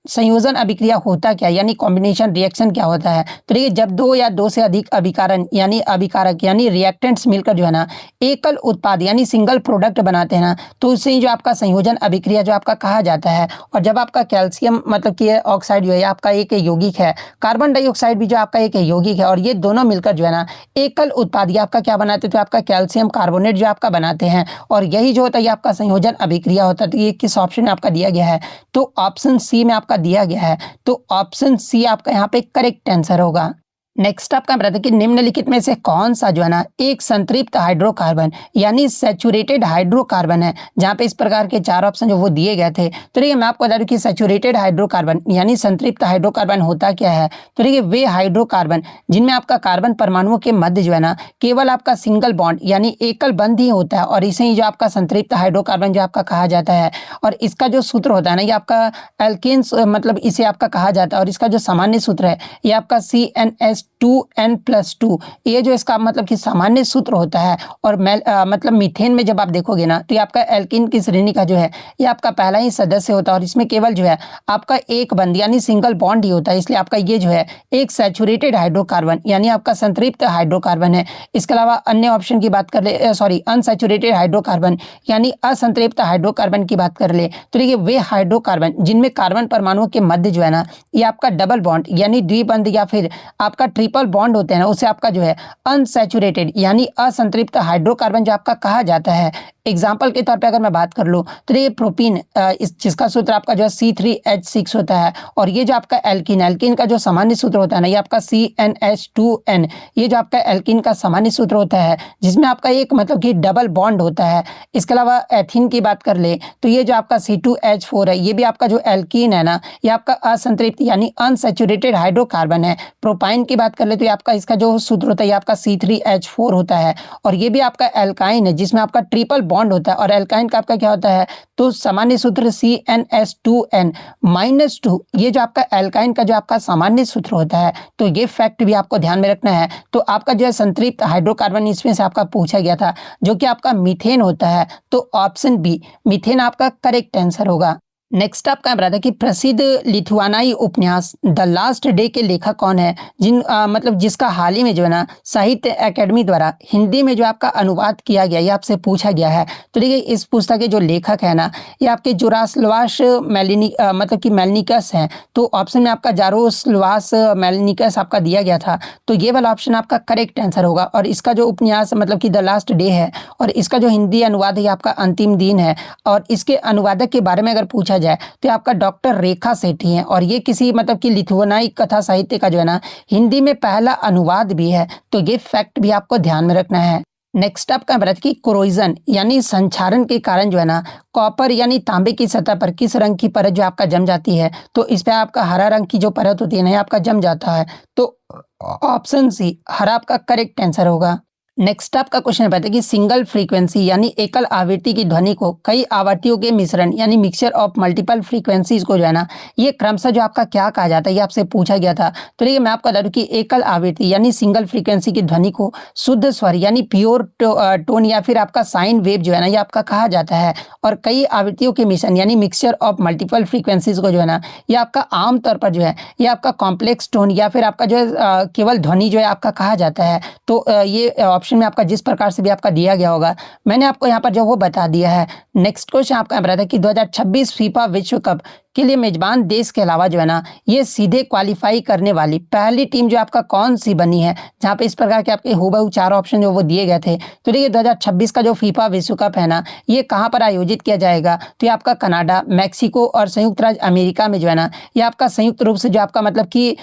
संयोजन अभिक्रिया होता क्या यानी कॉम्बिनेशन रिएक्शन क्या होता है? तो देखिए जब दो या दो से अधिक अभिकारक यानी रिएक्टेंट्स मिलकर जो है ना एकल उत्पाद यानी सिंगल प्रोडक्ट बनाते हैं ना तो उसे ही जो आपका संयोजन अभिक्रिया जो आपका कहा जाता है। और जब आपका कैल्शियम मतलब कि ऑक्साइड जो है आपका एक यौगिक है, कार्बन डाइऑक्साइड भी जो आपका एक यौगिक है और ये दोनों मिलकर जो है ना एकल उत्पाद ये आपका क्या बनाते हैं? तो आपका कैल्शियम कार्बोनेट जो आपका बनाते हैं और यही जो होता है ये आपका संयोजन अभिक्रिया होता है। तो ये किस ऑप्शन में आपका दिया गया है? तो ऑप्शन सी में आपका दिया गया है। तो ऑप्शन सी आपका यहाँ पे करेक्ट आंसर होगा। नेक्स्ट आपका बताते हैं कि निम्नलिखित में से कौन सा जो है ना एक संतृप्त हाइड्रोकार्बन यानी सैचुरेटेड हाइड्रोकार्बन है, जहां पे इस प्रकार के चार ऑप्शन जो वो दिए गए थे। तो देखिए मैं आपको बता दूं कि सैचुरेटेड हाइड्रोकार्बन यानी संतृप्त हाइड्रोकार्बन होता क्या है? तो देखिए वे हाइड्रोकार्बन जिनमें आपका कार्बन परमाणुओं के मध्य जो है ना केवल आपका सिंगल बॉन्ड यानी एकल बंध ही होता है और इसे ही जो आपका संतृप्त हाइड्रोकार्बन जो आपका कहा जाता है। और इसका जो सूत्र होता है ना ये आपका एल्केन्स मतलब इसे आपका कहा जाता है। और इसका जो सामान्य सूत्र है ये आपका CnS2n+2 ये जो इसका मतलब कि सामान्य सूत्र होता है। और मतलब मीथेन में जब आप देखोगे ना तो ये आपका एल्कीन की श्रेणी का जो है ये आपका पहला ही सदस्य होता है और इसमें केवल जो है आपका एक बंध यानी सिंगल बॉन्ड ही होता है, इसलिए आपका ये जो है एक सैचुरेटेड हाइड्रोकार्बन यानी आपका संतृप्त हाइड्रोकार्बन है। इसके अलावा अन्य ऑप्शन की बात कर ले सॉरी अनसैचुरेटेड हाइड्रोकार्बन यानी असंतृप्त हाइड्रोकार्बन की बात कर ले तो देखिए वे हाइड्रोकार्बन जिनमें कार्बन परमाणुओं के मध्य जो है ना ये आपका डबल बॉन्ड यानी द्विबंध या फिर आपका ट्रिपल बॉन्ड होते हैं ना उसे आपका जो है अनसैचुरेटेड यानी असंतृप्त हाइड्रोकार्बन जो आपका कहा जाता है। एग्जाम्पल के तौर पे अगर मैं बात कर लूँ तो ये प्रोपीन इस जिसका सूत्र आपका जो है C3H6 होता है और ये जो आपका एल्कीन का जो सामान्य सूत्र होता है ना ये आपका CnH2n ये जो आपका एल्कीन का सामान्य सूत्र होता है जिसमें आपका एक मतलब कि डबल बॉन्ड होता है। इसके अलावा एथीन की बात कर ले तो ये जो आपका C2H4 है ये भी आपका जो एल्कीन है ना ये आपका असंतृप्त यानी अनसैचुरेटेड हाइड्रोकार्बन है। प्रोपाइन की बात कर ले तो ये आपका इसका जो सूत्र होता है ये आपका C3H4 होता है और ये भी आपका एल्काइन है जिसमें आपका ट्रिपल बॉन्ड होता है। और एल्काइन का आपका क्या होता है? तो सामान्य सूत्र CnS2n-2 ये जो आपका एल्काइन का जो आपका सामान्य सूत्र होता है। तो ये फैक्ट भी आपको ध्यान में रखना है। तो आपका जो है संतृप्त हाइड्रोकार्बन इसमें से आपका पूछा गया था जो कि आपका मीथेन होता है। तो ऑप्शन बी मीथेन आपका करेक्ट आंसर होगा। नेक्स्ट आपका बताता है कि प्रसिद्ध लिथुआनाई उपन्यास द लास्ट डे के लेखक कौन है, मतलब जिसका हाल ही में जो है ना साहित्य अकेडमी द्वारा हिंदी में जो आपका अनुवाद किया गया ये आपसे पूछा गया है। तो देखिए इस पुस्तक के जो लेखक है ना ये आपके जोरास्लवास मतलब कि मेलनिकस हैं। तो ऑप्शन में आपका जारोस्लवास मेलनिकस आपका दिया गया था। तो ये वाला ऑप्शन आपका करेक्ट आंसर होगा। और इसका जो उपन्यास मतलब कि द लास्ट डे है और इसका जो हिंदी अनुवाद है आपका अंतिम दिन है। और इसके अनुवादक के बारे में अगर पूछा जाए तो आपका डॉक्टर रेखा सेठी हैं और ये किसी मतलब कि लिथुआनाई कथा साहित्य का जो है ना हिंदी में पहला अनुवाद भी है। तो ये फैक्ट भी आपको ध्यान में रखना है। नेक्स्ट आपका भारत की कोरोजन यानी संक्षारण के कारण जो है ना कॉपर यानी तांबे की सतह पर किस रंग की परत जो आपका जम जाती है? तो इस पे आपका हरा रंग की जो परत होती है ना आपका जम जाता है। तो ऑप्शन सी हरा आपका करेक्ट आंसर होगा। नेक्स्ट आपका क्वेश्चन है कि सिंगल फ्रीक्वेंसी यानी एकल आवृत्ति की ध्वनि को कई आवृत्तियों के मिश्रण यानी मिक्सचर ऑफ मल्टीपल फ्रीक्वेंसीज को जो है ना, ये क्रमशः जो आपका क्या कहा जाता है, ये आपसे पूछा गया था। तो देखिए मैं आपको बता दूं कि एकल आवृत्ति यानी सिंगल फ्रीक्वेंसी की ध्वनि को शुद्ध स्वर यानी प्योर टोन या फिर आपका साइन वेव जो है ना, ये आपका कहा जाता है। और कई आवृत्तियों के मिश्रण यानी मिक्सचर ऑफ मल्टीपल फ्रीक्वेंसीज को जो है ना, ये आपका आमतौर पर जो है ये आपका कॉम्प्लेक्स टोन या फिर आपका जो है केवल ध्वनि जो है आपका कहा जाता है। तो ये ऑप्शन में आपका जिस प्रकार से भी आपका दिया गया होगा, मैंने आपको यहाँ पर जो वो बता दिया है। नेक्स्ट क्वेश्चन आपका यहाँ पर आता है कि 2026 फीफा विश्व कप के लिए मेजबान देश के अलावा जो है ना, ये सीधे क्वालिफाई करने वाली पहली टीम जो आपका कौन सी बनी है, जहाँ पे इस प्रकार के आपके हुबहू 4 ऑप्शन जो वो दिए गए थे। तो देखिए 2026 का जो फीफा विश्व कप है ना, ये कहाँ पर आयोजित किया जाएगा, तो ये आपका कनाडा, मैक्सिको और संयुक्त राज्य अमेरिका में जो है ना, ये आपका संयुक्त रूप से जो आपका मतलब कि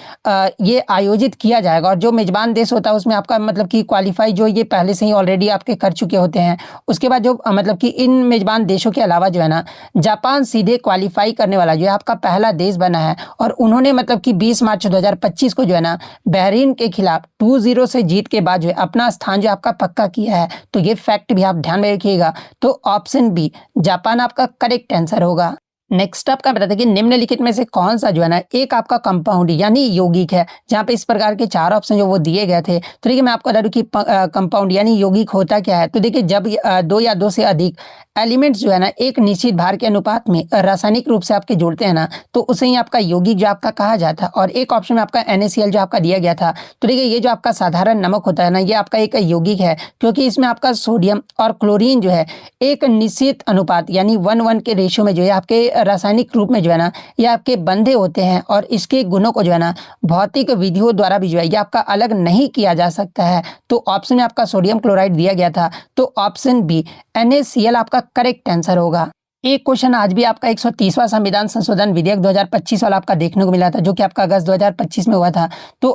ये आयोजित किया जाएगा। और जो मेजबान देश होता है उसमें आपका मतलब कि क्वालिफाई जो ये पहले से ही ऑलरेडी आपके कर चुके होते हैं। उसके बाद जो मतलब कि इन मेजबान देशों के अलावा जो है ना, जापान सीधे क्वालिफाई करने वाला जो है आपका पहला देश बना है। और उन्होंने मतलब कि 20 मार्च 2025 को जो है ना, बहरीन के खिलाफ 2-0 से जीत के बाद जो है अपना स्थान जो आपका पक्का किया है। तो ये फैक्ट भी आप ध्यान में रखिएगा। तो ऑप्शन बी जापान आपका करेक्ट आंसर होगा। नेक्स्ट आपका बताते हैं कि निम्नलिखित में से कौन सा जो है ना एक आपका कंपाउंड यानी यौगिक है, जहाँ पे इस प्रकार के 4 ऑप्शन जो वो दिए गए थे। तो देखिए मैं आपको बता दूं कि कंपाउंड यानी यौगिक होता क्या है। तो देखिए जब 2 या 2 से अधिक एलिमेंट्स जो है ना एक निश्चित भार के अनुपात में रासायनिक रूप से आपके जुड़ते हैं ना, तो उसे ही आपका यौगिक जो आपका कहा जाता है। और एक ऑप्शन में आपका NaCl जो आपका दिया गया था। तो देखिए ये जो आपका साधारण नमक होता है ना, ये आपका एक यौगिक है, क्योंकि इसमें आपका सोडियम और क्लोरीन जो है एक निश्चित अनुपात यानी 1:1 के रेशियो में जो है आपके रासायनिक रूप में जो है ना, ये आपके बंधे होते हैं। और इसके गुणों को जो है ना भौतिक विधियों द्वारा भी जो है ये आपका अलग नहीं किया जा सकता है। तो ऑप्शन में आपका सोडियम क्लोराइड दिया गया था। तो ऑप्शन बी NaCl आपका करेक्ट आंसर होगा। एक क्वेश्चन आज भी आपका 130वां संविधान संशोधन विधेयक 2025 वाला आपका देखने को मिला था, जो कि आपका अगस्त 2025 में हुआ था। तो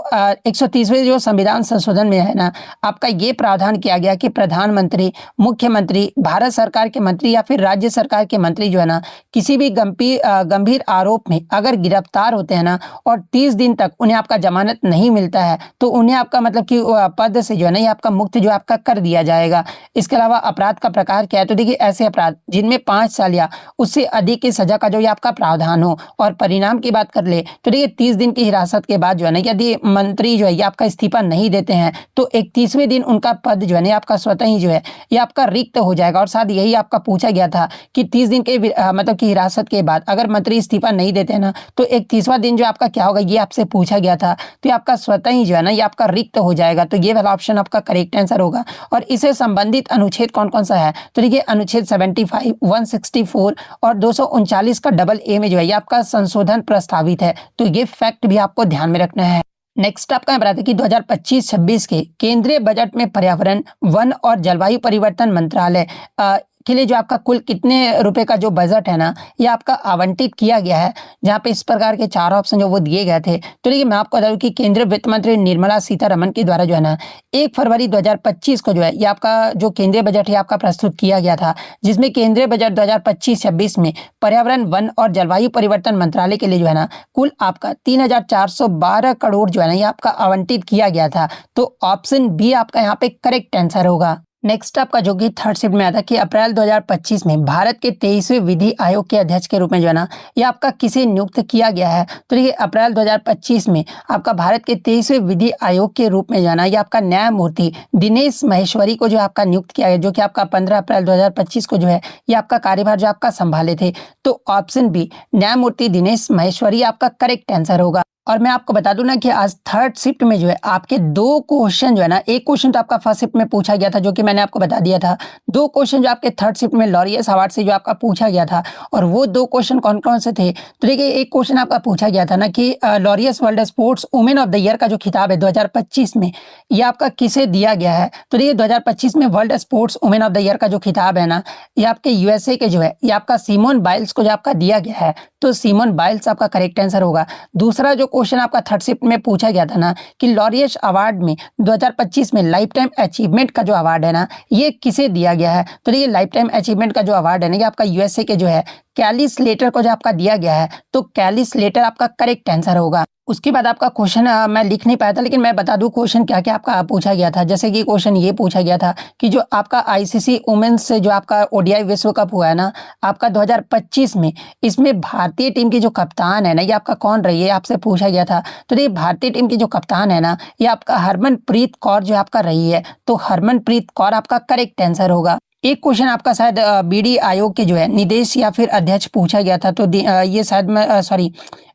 130वें जो संविधान संशोधन में है ना, आपका ये प्रावधान किया गया कि प्रधानमंत्री, मुख्यमंत्री, भारत सरकार के मंत्री या फिर राज्य सरकार के मंत्री जो है ना, किसी भी गंभीर आरोप में अगर गिरफ्तार होते हैं ना और 30 दिन तक उन्हें आपका जमानत नहीं मिलता है, तो उन्हें आपका मतलब कि पद से जो है ना ये आपका मुक्त जो आपका कर दिया जाएगा। इसके अलावा अपराध का प्रकार क्या है, तो देखिए ऐसे अपराध जिनमें 5 साल या उससे अधिक की सजा का जो ये आपका प्रावधान हो। और परिणाम की बात कर ले तो देखिए 30 दिन की हिरासत के बाद जो है ना, यदि मंत्री जो है ये आपका इस्तीफा नहीं देते हैं, तो 31वें दिन उनका पद जो है ना आपका स्वतः ही जो है ये आपका रिक्त हो जाएगा। और साथ यही आपका पूछा गया था कि 30 दिन के मतलब की हिरासत के बाद अगर मंत्री इस्तीफा नहीं देते हैं ना, तो 31वां दिन जो आपका क्या होगा, ये आपसे पूछा गया था। तो ये आपका स्वतः ही जो है ना ये आपका रिक्त हो जाएगा। तो ये वाला ऑप्शन आपका करेक्ट आंसर होगा। और इसे संबंधित अनुच्छेद कौन कौन सा है, तो देखिए अनुच्छेद 75, 164 और 239 का डबल ए में जो है ये आपका संशोधन प्रस्तावित है। तो ये फैक्ट भी आपको ध्यान में रखना है। नेक्स्ट आपका बताते हैं कि 2025-26 के केंद्रीय बजट में पर्यावरण, वन और जलवायु परिवर्तन मंत्रालय के लिए जो आपका कुल कितने रुपए का जो बजट है ना, ये आपका आवंटित किया गया है, जहाँ पे इस प्रकार के 4 ऑप्शन जो वो दिए गए थे। तो देखिए मैं आपको बता दूं कि केंद्रीय वित्त मंत्री निर्मला सीतारमण के द्वारा जो है ना 1 फरवरी 2025 को जो है ये आपका जो केंद्रीय बजट है आपका प्रस्तुत किया गया था, जिसमें केंद्रीय बजट 2025-26 में पर्यावरण, वन और जलवायु परिवर्तन मंत्रालय के लिए जो है ना कुल आपका 3,412 करोड़ जो है ना ये आपका आवंटित किया गया था। तो ऑप्शन बी आपका यहाँ पे करेक्ट आंसर होगा। नेक्स्ट आपका जो कि थर्ड शिफ्ट में आता है कि अप्रैल 2025 में भारत के 23वें विधि आयोग के अध्यक्ष के रूप में जो है ना ये आपका किसे नियुक्त किया गया है। तो देखिए अप्रैल 2025 में आपका भारत के 23वें विधि आयोग के रूप में जो है ना ये आपका न्यायमूर्ति दिनेश महेश्वरी को जो आपका नियुक्त किया गया, जो कि आपका 15 अप्रैल 2025 को जो है ये आपका कार्यभार जो आपका संभाले थे। तो ऑप्शन बी न्यायमूर्ति दिनेश महेश्वरी आपका करेक्ट आंसर होगा। और मैं आपको बता दूं ना कि आज थर्ड शिफ्ट में जो है आपके 2 क्वेश्चन जो है ना, एक क्वेश्चन तो आपका फर्स्ट शिफ्ट में पूछा गया था, जो कि मैंने आपको बता दिया था। 2 क्वेश्चन जो आपके थर्ड शिफ्ट में लॉरियस अवार्ड से जो आपका पूछा गया था, और वो 2 क्वेश्चन कौन कौन से थे। तो देखिए एक क्वेश्चन आपका पूछा गया था ना कि Laureus world sports women of the year का जो खिताब है 2025 में, ये आपका किसे दिया गया है। तो देखिए 2025 में world sports women of the year का जो खिताब है ना, ये आपके USA के जो है ये आपका सिमोन बाइल्स को जो आपका दिया गया है। तो सिमोन बाइल्स आपका करेक्ट आंसर होगा। दूसरा जो क्वेश्चन आपका थर्ड शिफ्ट में पूछा गया था ना कि लॉरियस अवार्ड में 2025 में लाइफ टाइम अचीवमेंट का जो अवार्ड है ना, ये किसे दिया गया है। तो ये लाइफ टाइम अचीवमेंट का जो अवार्ड है ना, ये आपका USA के जो है कैली स्लेटर को जो आपका दिया गया है, तो कैली स्लेटर आपका करेक्ट आंसर होगा। उसके बाद आपका क्वेश्चन मैं लिख नहीं पाया था, लेकिन मैं बता दूं क्वेश्चन क्या-क्या आपका पूछा गया था। जैसे कि क्वेश्चन ये पूछा गया था कि जो आपका आईसीसी वुमेन्स से जो आपका ओडीआई विश्व कप हुआ है ना, आपका 2025 में, इसमें भारतीय टीम की जो कप्तान है ना, ये आपका कौन रही है? आपसे पूछा गया था। तो देखिए भारतीय टीम की जो कप्तान है ना, ये आपका हरमनप्रीत कौर जो आपका रही है, तो हरमनप्रीत कौर आपका करेक्ट आंसर होगा। एक क्वेश्चन आपका शायद बीडी आयोग के जो है निदेश या फिर अध्यक्ष पूछा गया था, तो ये शायद मैं सॉरी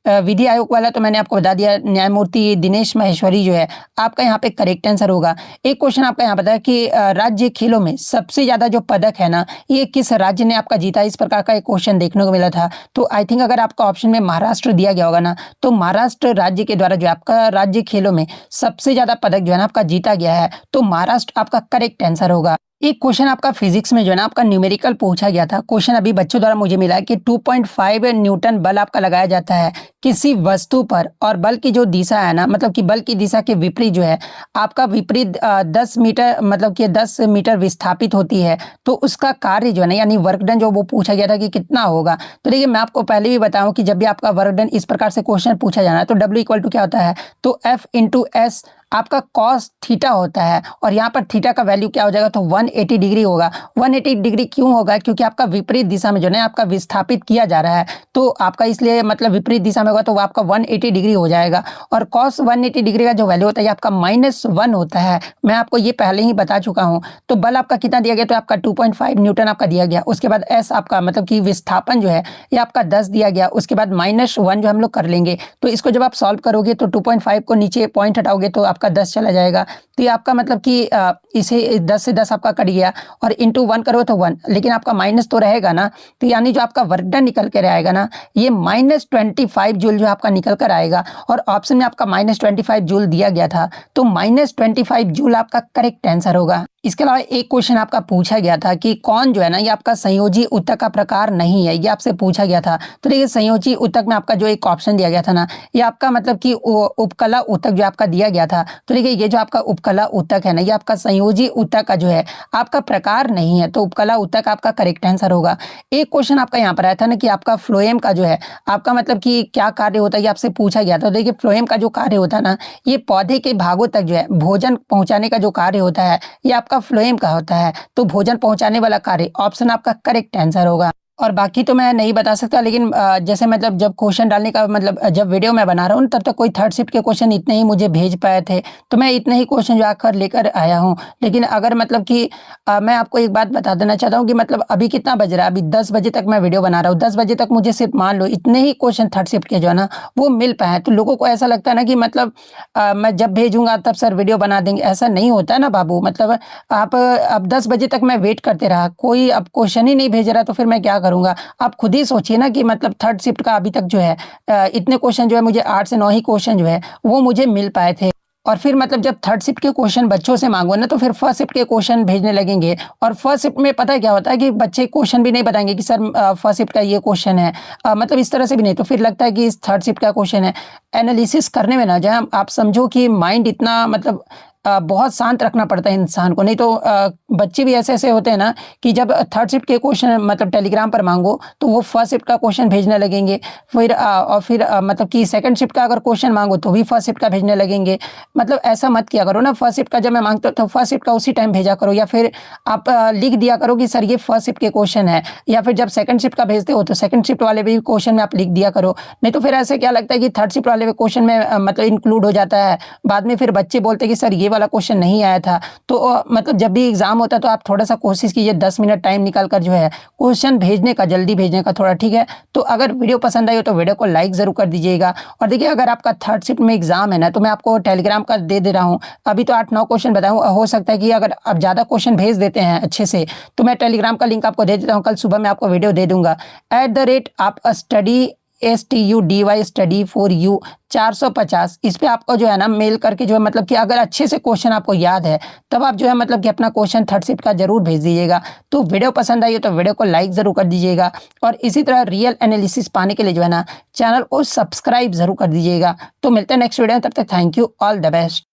विधि आयोग वाला तो मैंने आपको बता दिया, न्यायमूर्ति दिनेश माहेश्वरी जो है आपका यहाँ पे करेक्ट आंसर होगा। एक क्वेश्चन आपका यहाँ बताया कि राज्य खेलों में सबसे ज्यादा जो पदक है ना, ये किस राज्य ने आपका जीता? इस प्रकार का एक क्वेश्चन देखने को मिला था। तो आई थिंक अगर आपका ऑप्शन में महाराष्ट्र दिया गया होगा ना, तो महाराष्ट्र राज्य के द्वारा जो आपका राज्य खेलों में सबसे ज्यादा पदक जो है ना आपका जीता गया है, तो महाराष्ट्र आपका करेक्ट आंसर होगा। एक क्वेश्चन आपका फिजिक्स में जो है ना आपका न्यूमेरिकल पूछा गया था। क्वेश्चन अभी बच्चों द्वारा मुझे मिला है कि 2.5 न्यूटन बल आपका लगाया जाता है किसी वस्तु पर, और बल की जो दिशा है ना, मतलब कि बल की दिशा के विपरीत जो है आपका विपरीत 10 मीटर, मतलब कि 10 मीटर विस्थापित होती है, तो उसका कार्य जो है ना, यानी वर्क डन जो वो पूछा गया था कि कितना होगा। तो देखिए मैं आपको पहले भी बताऊं कि जब भी आपका वर्क डन इस प्रकार से क्वेश्चन पूछा जाना है, तो W इक्वल टू क्या होता है? तो F/S आपका कॉस थीटा होता है, और यहाँ पर थीटा का वैल्यू क्या हो जाएगा? तो 180 डिग्री होगा। 180 डिग्री क्यों होगा? क्योंकि आपका विपरीत दिशा में जो है आपका विस्थापित किया जा रहा है, तो आपका इसलिए मतलब विपरीत दिशा में होगा, तो वो आपका 180 डिग्री हो जाएगा। और कॉस 180 डिग्री का जो वैल्यू होता है आपका -1 होता है। मैं आपको ये पहले ही बता चुका हूँ। तो बल आपका कितना दिया गया? तो आपका 2.5 न्यूटन आपका दिया गया। उसके बाद एस आपका मतलब कि विस्थापन जो है ये आपका 10 दिया गया। उसके बाद -1 जो हम लोग कर लेंगे, तो इसको जब आप सॉल्व करोगे तो 2.5 को नीचे पॉइंट हटाओगे तो आपका 10 चला जाएगा। तो ये आपका मतलब कि इसे 10 से 10 आपका कट गया, और इंटू 1 करो तो 1, लेकिन आपका माइनस तो रहेगा ना, तो यानी जो आपका वर्क डन निकल कर आएगा ना, ये -25 जूल जो आपका निकल कर आएगा। और ऑप्शन में आपका -25 जूल दिया गया था, तो -25 जूल आपका करेक्ट आंसर होगा। इसके अलावा एक क्वेश्चन आपका पूछा गया था कि कौन जो है ना, ये आपका संयोजी ऊतक का प्रकार नहीं है, ये आपसे पूछा गया था। तो देखिए संयोजी ऊतक में आपका जो एक ऑप्शन दिया गया था ना, ये आपका मतलब कि उपकला ऊतक जो आपका दिया गया था। तो देखिए ये जो आपका उपकला ऊतक है ना, ये आपका संयोजी ऊतक का जो है आपका प्रकार नहीं है, तो उपकला ऊतक आपका करेक्ट आंसर होगा। एक क्वेश्चन आपका यहाँ पर आया था ना कि आपका फ्लोएम का जो है आपका मतलब कि क्या कार्य होता है, ये आपसे पूछा गया था। तो देखिए फ्लोएम का जो कार्य होता है ना, ये पौधे के भागों तक जो है भोजन पहुंचाने का जो कार्य होता है, ये आपका फ्लोएम का होता है। तो भोजन पहुंचाने वाला कार्य ऑप्शन आपका करेक्ट आंसर होगा। और बाकी तो मैं नहीं बता सकता, लेकिन जैसे मतलब जब क्वेश्चन डालने का मतलब जब वीडियो मैं बना रहा हूँ तब तक कोई थर्ड शिफ्ट के क्वेश्चन इतने ही मुझे भेज पाए थे, तो मैं इतने ही क्वेश्चन जो आकर लेकर आया हूँ। लेकिन अगर मतलब कि मैं आपको एक बात बता देना चाहता हूँ कि मतलब अभी कितना बज रहा है, अभी 10 बजे तक मैं वीडियो बना रहा हूँ। 10 बजे तक मुझे सिर्फ मान लो इतने ही क्वेश्चन थर्ड शिफ्ट के जो है ना वो मिल पाए। तो लोगों को ऐसा लगता है ना कि मतलब मैं जब भेजूंगा तब सर वीडियो बना देंगे, ऐसा नहीं होता है ना बाबू। मतलब आप अब 10 बजे तक मैं वेट करते रहा, कोई अब क्वेश्चन ही नहीं भेज रहा, तो फिर मैं क्या करूंगा? आप खुद ही सोचिए ना कि मतलब थर्ड शिफ्ट का अभी तक जो है इतने क्वेश्चन जो है मुझे 8 से 9 ही क्वेश्चन जो है वो मुझे मिल पाए थे। और फिर मतलब जब थर्ड शिफ्ट के क्वेश्चन बच्चों से मांगो ना, तो फिर फर्स्ट शिफ्ट के क्वेश्चन भेजने लगेंगे। और फर्स्ट शिफ्ट में पता है क्या होता है कि बच्चे क्वेश्चन भी नहीं बताएंगे कि सर फर्स्ट शिफ्ट का ये क्वेश्चन है, मतलब इस तरह से भी नहीं। तो फिर लगता है कि इस थर्ड शिफ्ट का क्वेश्चन है। एनालिसिस करने में ना जहाँ आप समझो कि माइंड इतना मतलब बहुत शांत रखना पड़ता है इंसान को, नहीं तो बच्चे भी ऐसे ऐसे होते हैं ना कि जब थर्ड शिफ्ट के क्वेश्चन मतलब टेलीग्राम पर मांगो तो वो फर्स्ट शिफ्ट का क्वेश्चन भेजने लगेंगे। फिर और फिर मतलब कि सेकंड शिफ्ट का अगर क्वेश्चन मांगो तो भी फर्स्ट शिफ्ट का भेजने लगेंगे। मतलब ऐसा मत किया करो ना, फर्स्ट शिफ्ट का जब मैं मांगता हूँ तो फर्स्ट शिफ्ट का उसी टाइम भेजा करो, या फिर आप लिख दिया करो कि सर ये फर्स्ट शिफ्ट के क्वेश्चन है। या फिर जब सेकंड शिफ्ट का भेजते हो तो सेकंड शिफ्ट वाले भी क्वेश्चन में आप लिख दिया करो। नहीं तो फिर ऐसे क्या लगता है कि थर्ड शिफ्ट वाले क्वेश्चन में मतलब इंक्लूड हो जाता है। बाद में फिर बच्चे बोलते हैं कि सर ये वाला क्वेश्चन नहीं आया था। तो मतलब जब भी एग्जाम होता है तो आप थोड़ा सा कोशिश कीजिए 10 मिनट टाइम निकाल कर जो है क्वेश्चन भेजने का, जल्दी भेजने का थोड़ा, ठीक है। तो अगर वीडियो पसंद आई हो तो वीडियो को लाइक जरूर कर दीजिएगा। और देखिए अगर आपका थर्ड शिफ्ट में एग्जाम है ना, तो मैं आपको टेलीग्राम का दे रहा हूँ। अभी तो 8-9 क्वेश्चन बताऊँ, हो सकता है कि अगर आप ज़्यादा क्वेश्चन भेज देते हैं अच्छे से तो मैं टेलीग्राम का लिंक आपको दे देता हूँ। कल सुबह मैं आपको वीडियो दे दूंगा। @ आप study STUDY study for you 450, इस पे आपको जो है ना मेल करके जो है मतलब कि अगर अच्छे से क्वेश्चन आपको याद है तब आप जो है मतलब कि अपना क्वेश्चन थर्ड शिफ्ट का जरूर भेज दीजिएगा। तो वीडियो पसंद आई हो तो वीडियो को लाइक जरूर कर दीजिएगा, और इसी तरह रियल एनालिसिस पाने के लिए जो है ना चैनल को सब्सक्राइब जरूर कर दीजिएगा। तो मिलते हैं नेक्स्ट वीडियो में, तब तक thank you, all the best.